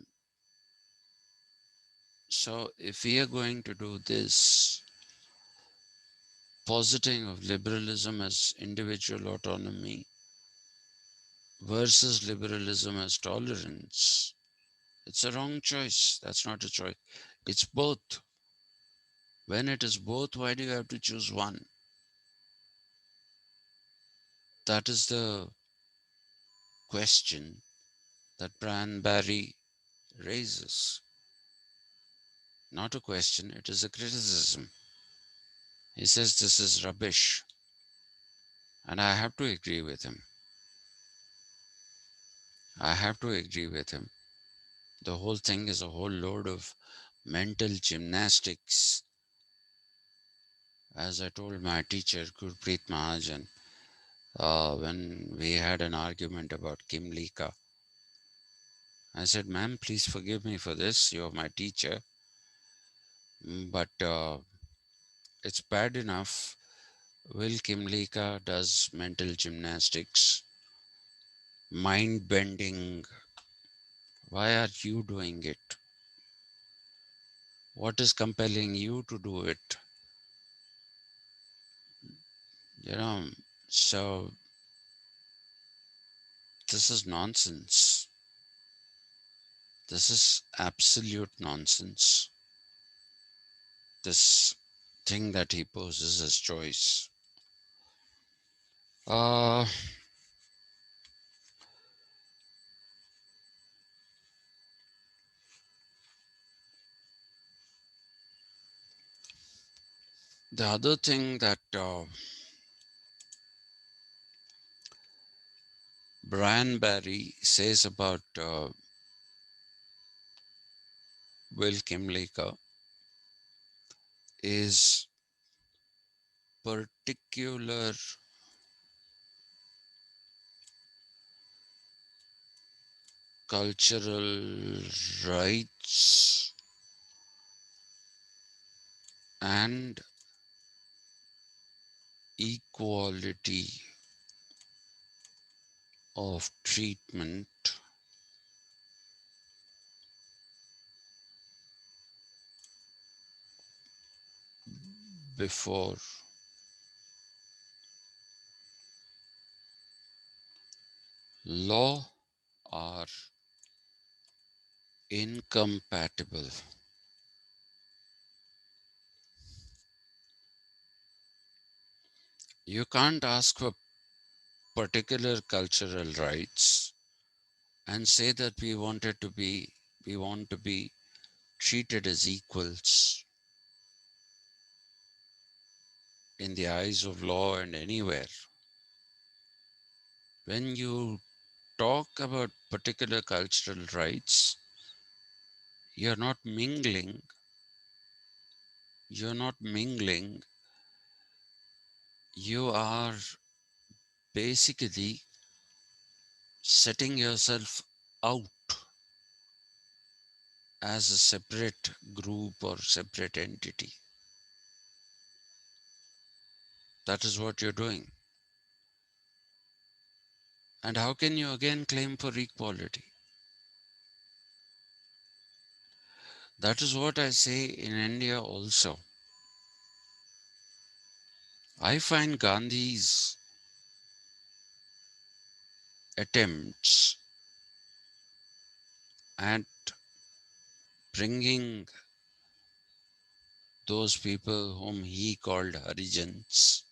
so, if we are going to do this, positing of liberalism as individual autonomy versus liberalism as tolerance, it's a wrong choice. That's not a choice. It's both. When it is both, why do you have to choose one? That is the question that Bryan Barry raises. Not a question, it is a criticism. He says this is rubbish, and I have to agree with him. I have to agree with him. The whole thing is a whole load of mental gymnastics. As I told my teacher, Gurpreet Mahajan, when we had an argument about Kymlicka, I said, ma'am, please forgive me for this. You're my teacher. But it's bad enough. Will Kymlicka does mental gymnastics, mind bending. Why are you doing it? What is compelling you to do it? You know, so this is nonsense. This is absolute nonsense. This thing that he poses as choice. Uh, the other thing that Bryan Barry says about Will Kymlicka is particular cultural rights and equality of treatment before law are incompatible. You can't ask for particular cultural rights and say that we want to be treated as equals. in the eyes of law and anywhere. When you talk about particular cultural rights, you're not mingling, you're not mingling, you are basically setting yourself out as a separate group or separate entity. That is what you're doing. And how can you again claim for equality? That is what I say in India also. I find Gandhi's attempts at bringing those people whom he called Harijans,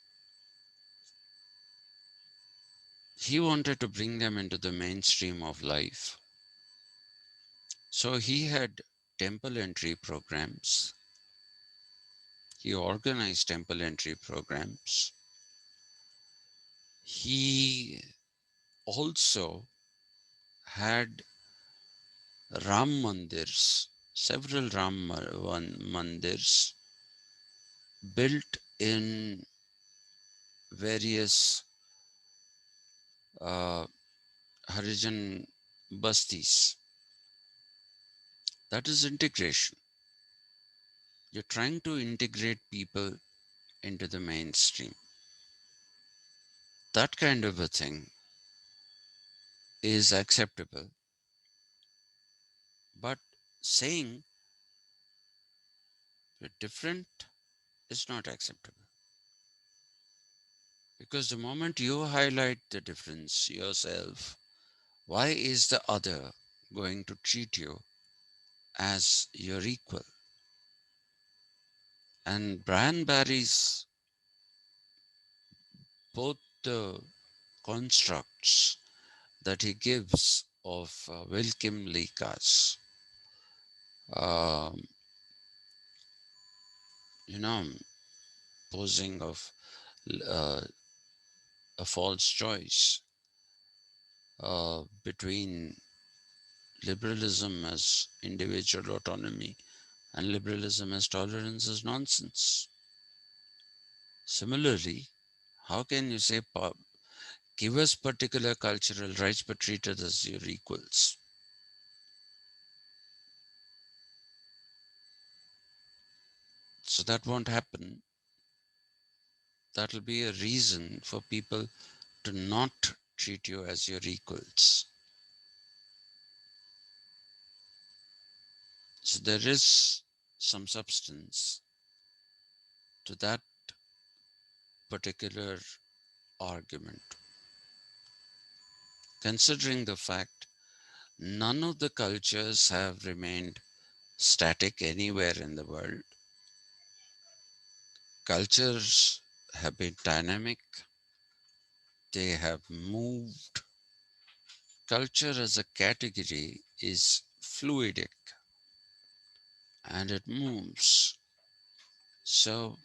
he wanted to bring them into the mainstream of life. So he had temple entry programs, he organized temple entry programs. He also had Ram Mandirs, several Mandirs built in various uh, Harijan bastis. That is integration. You're trying to integrate people into the mainstream. That kind of a thing is acceptable. But saying we're different is not acceptable. Because the moment you highlight the difference yourself, why is the other going to treat you as your equal? And Bryan Barry's both the constructs that he gives of Will Kymlicka's, um, you know, posing of uh, a false choice between liberalism as individual autonomy and liberalism as tolerance is nonsense. Similarly, how can you say give us particular cultural rights but treat us as your equals? So that won't happen. That will be a reason for people to not treat you as your equals. So there is some substance to that particular argument, considering the fact none of the cultures have remained static anywhere in the world. Cultures have been dynamic, they have moved. Culture as a category is fluidic and it moves. So,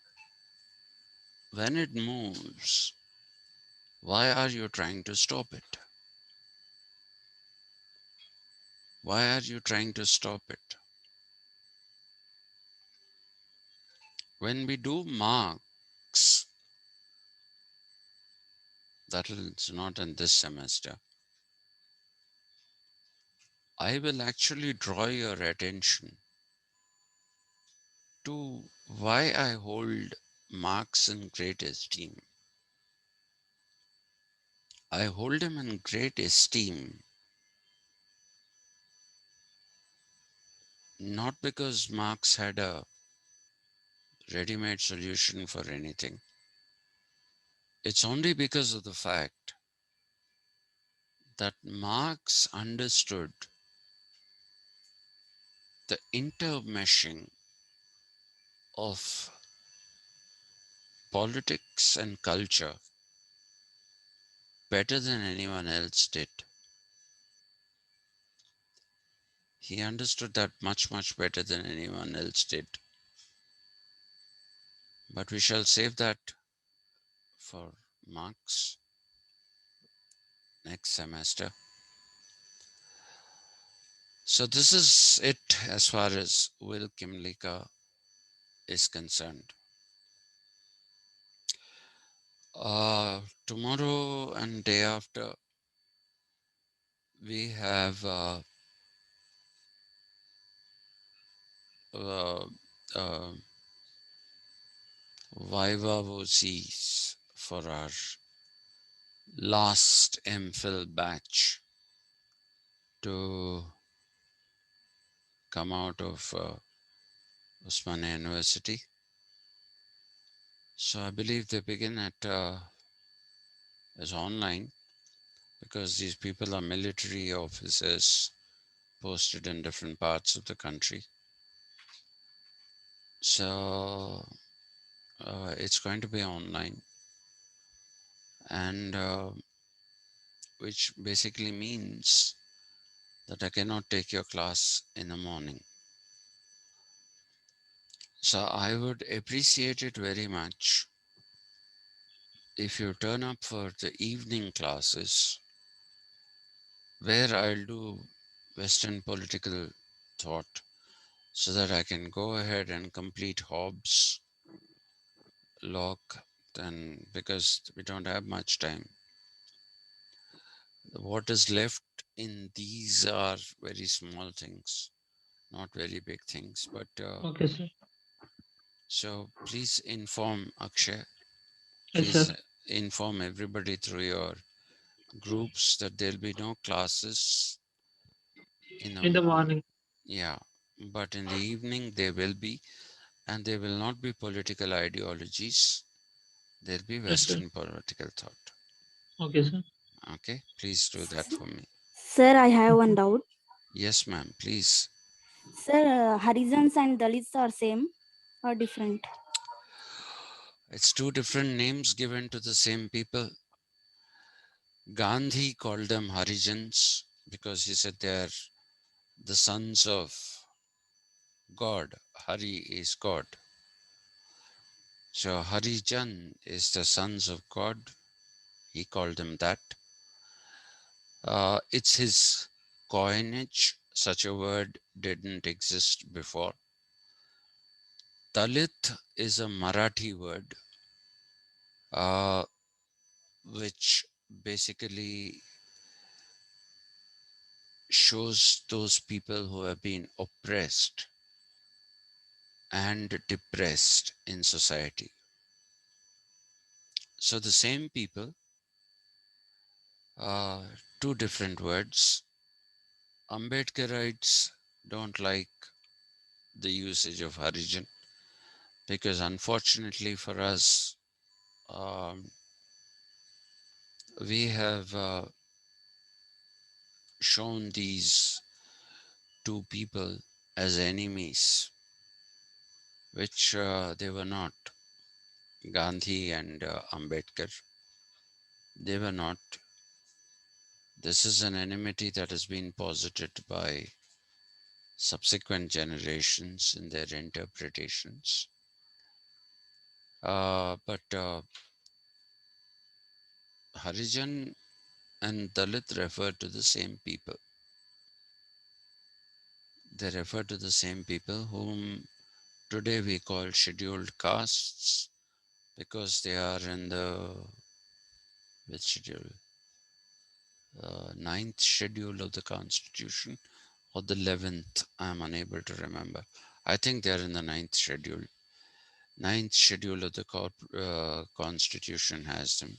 when it moves, why are you trying to stop it? Why are you trying to stop it? When we do Marx, that is not in this semester, I will actually draw your attention to why I hold Marx in great esteem. I hold him in great esteem not because Marx had a ready made solution for anything. It's only because of the fact that Marx understood the intermeshing of politics and culture better than anyone else did. He understood that much, much better than anyone else did. But we shall save that for marks next semester. So this is it as far as Will Kymlicka is concerned. Tomorrow and day after, we have uh, uh, Viva Voces for our last MPhil batch to come out of Osmania University. So I believe they begin at as online because these people are military officers posted in different parts of the country. So it's going to be online, and which basically means that I cannot take your class in the morning. So I would appreciate it very much if you turn up for the evening classes where I'll do Western political thought so that I can go ahead and complete Hobbes' Locke. Then, because we don't have much time, what is left in these are very small things, not very big things. But Okay, sir. so please inform Akshay, Yes, sir. please inform everybody through your groups that there'll be no classes in In the the morning. yeah, but in the evening there will be, and there will not be political ideologies, there'll be Yes, sir. Western political thought. Okay, sir. Okay, please do that for me. Sir, I have one Mhm. doubt. Yes, ma'am, please. Sir, Harijans and Dalits are same or different? It's two different names given to the same people. Gandhi called them Harijans because he said they are the sons of God. Hari is God. So Harijan is the sons of God. He called them that. It's his coinage. Such a word didn't exist before. Dalit is a Marathi word uh, which basically shows those people who have been oppressed and depressed in society. So the same people, uh, two different words. Ambedkarites don't like the usage of Harijan because, unfortunately for us, um, we have shown these two people as enemies, which they were not. Gandhi and Ambedkar, they were not. This is an enmity that has been posited by subsequent generations in their interpretations. But Harijan and Dalit refer to the same people. They refer to the same people whom today we call scheduled castes because they are in the which schedule? Ninth schedule of the Constitution or the 11th. I'm unable to remember. I think they are in the ninth schedule. Ninth schedule of the Constitution has them.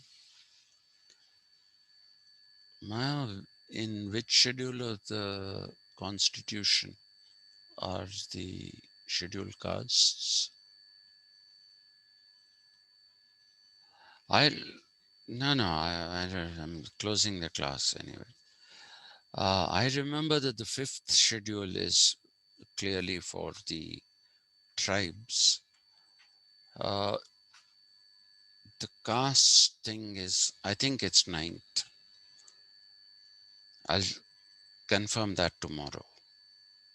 Well, in which schedule of the Constitution are the scheduled castes? I no no I'm closing the class anyway. I remember that the fifth schedule is clearly for the tribes. Uh, the caste thing is, I think it's ninth. I'll confirm that tomorrow.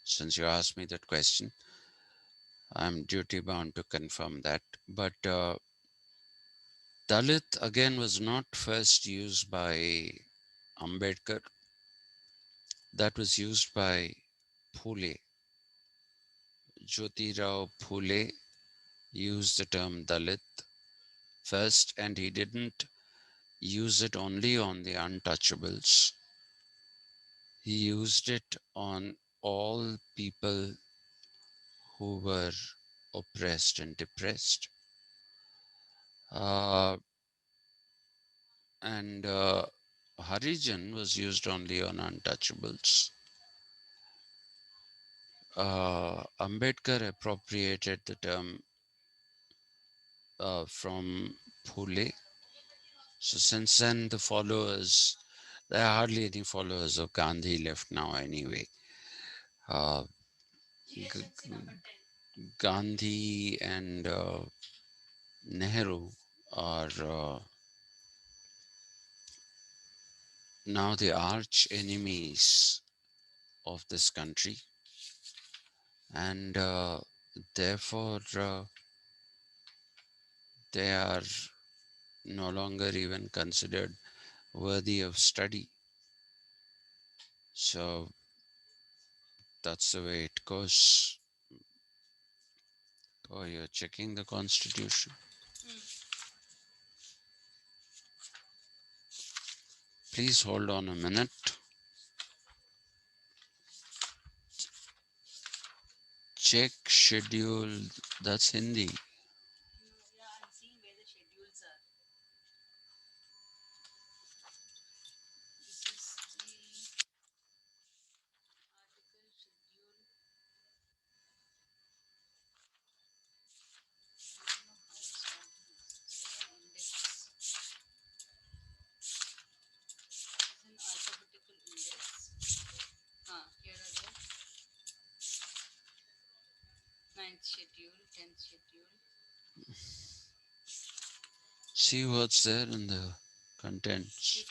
Since you asked me that question, I'm duty bound to confirm that. But Dalit again was not first used by Ambedkar, that was used by Phule. Jyotirao Phule used the term Dalit first, and he didn't use it only on the untouchables. He used it on all people who were oppressed and depressed. Uh, and Harijan was used only on untouchables. Ambedkar appropriated the term from Phule. So since then, the followers, there are hardly any followers of Gandhi left now anyway. Uh, Gandhi and Nehru are now the arch enemies of this country, and therefore they are no longer even considered worthy of study. So that's the way it goes. Oh, you're checking the constitution. Please hold on a minute. Check schedule. That's Hindi. See what's there in the contents.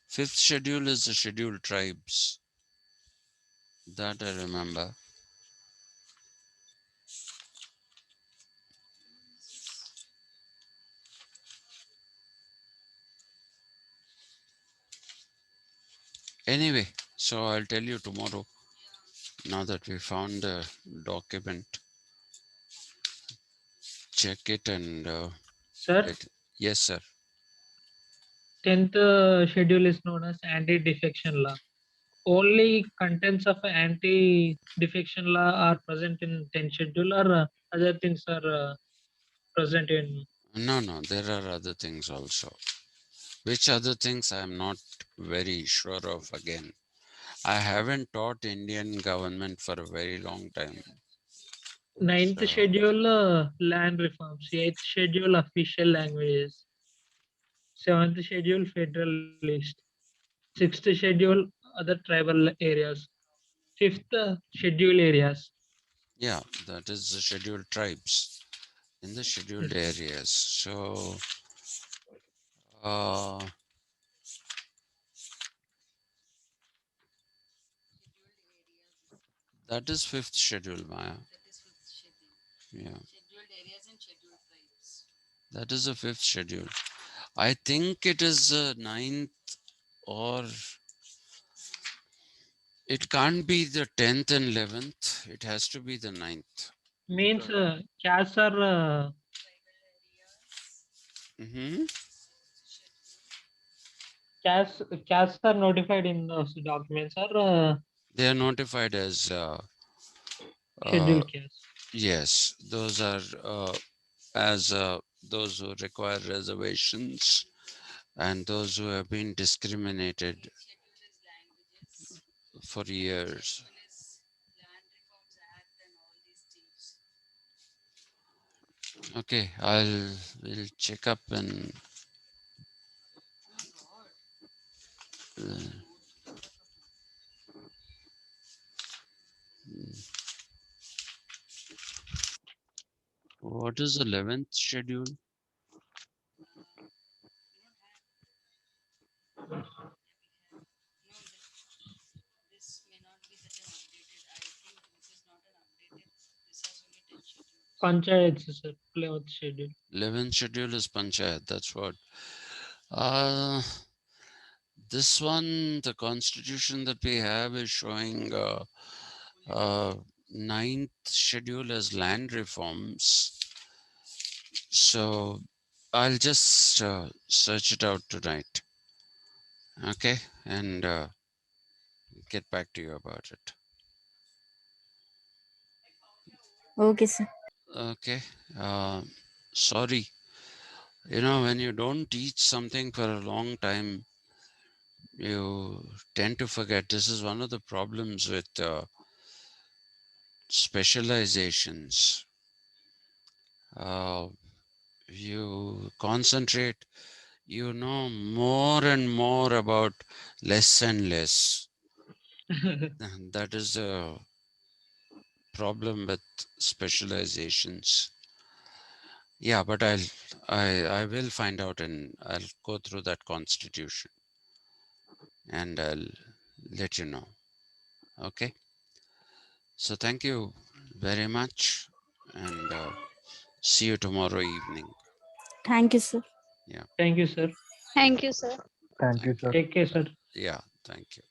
Fifth schedule is the scheduled tribes. That I remember. Anyway, so I'll tell you tomorrow. Now that we found the document, check it and Sir, let. Yes, sir. 10th schedule is known as anti-defection law. Only contents of anti-defection law are present in 10th schedule, or other things are present in. No, no, there are other things also. Which other things I'm not very sure of again. I haven't taught Indian government for a very long time. 9th So, schedule land reforms. 8th schedule official languages. 7th schedule federalist. 6th schedule other tribal areas. 5th schedule areas. yeah, that is the scheduled tribes in the scheduled Yes. areas. So, uh, that is fifth schedule, Maya. Yeah, that is the fifth schedule. I think it is the ninth, or it can't be the 10th and 11th. It has to be the ninth. Means castes are Mm-hmm. castes are notified in those documents, or They are notified as uh, scheduled castes. yes, those are as those who require reservations and those who have been discriminated for years. Okay, will check up and uh, what is the 11th schedule? Panchayats, sir. 11th schedule. 11th schedule is panchayat. That's what. This one, the constitution that we have is showing 9th schedule as land reforms. So I'll just search it out tonight. Okay, and get back to you about it. Okay, sir. Okay. Sorry. You know, when you don't teach something for a long time, you tend to forget. This is one of the problems with specializations. You concentrate, you know more and more about less and less. That is the problem with specializations. Yeah, but I will find out and I'll go through that constitution and I'll let you know. Okay. So thank you very much and see you tomorrow evening. Thank you, sir. Yeah. Thank you, sir. Thank you, sir. Thank you, Thank you. sir. Take care, sir. Yeah. Thank you.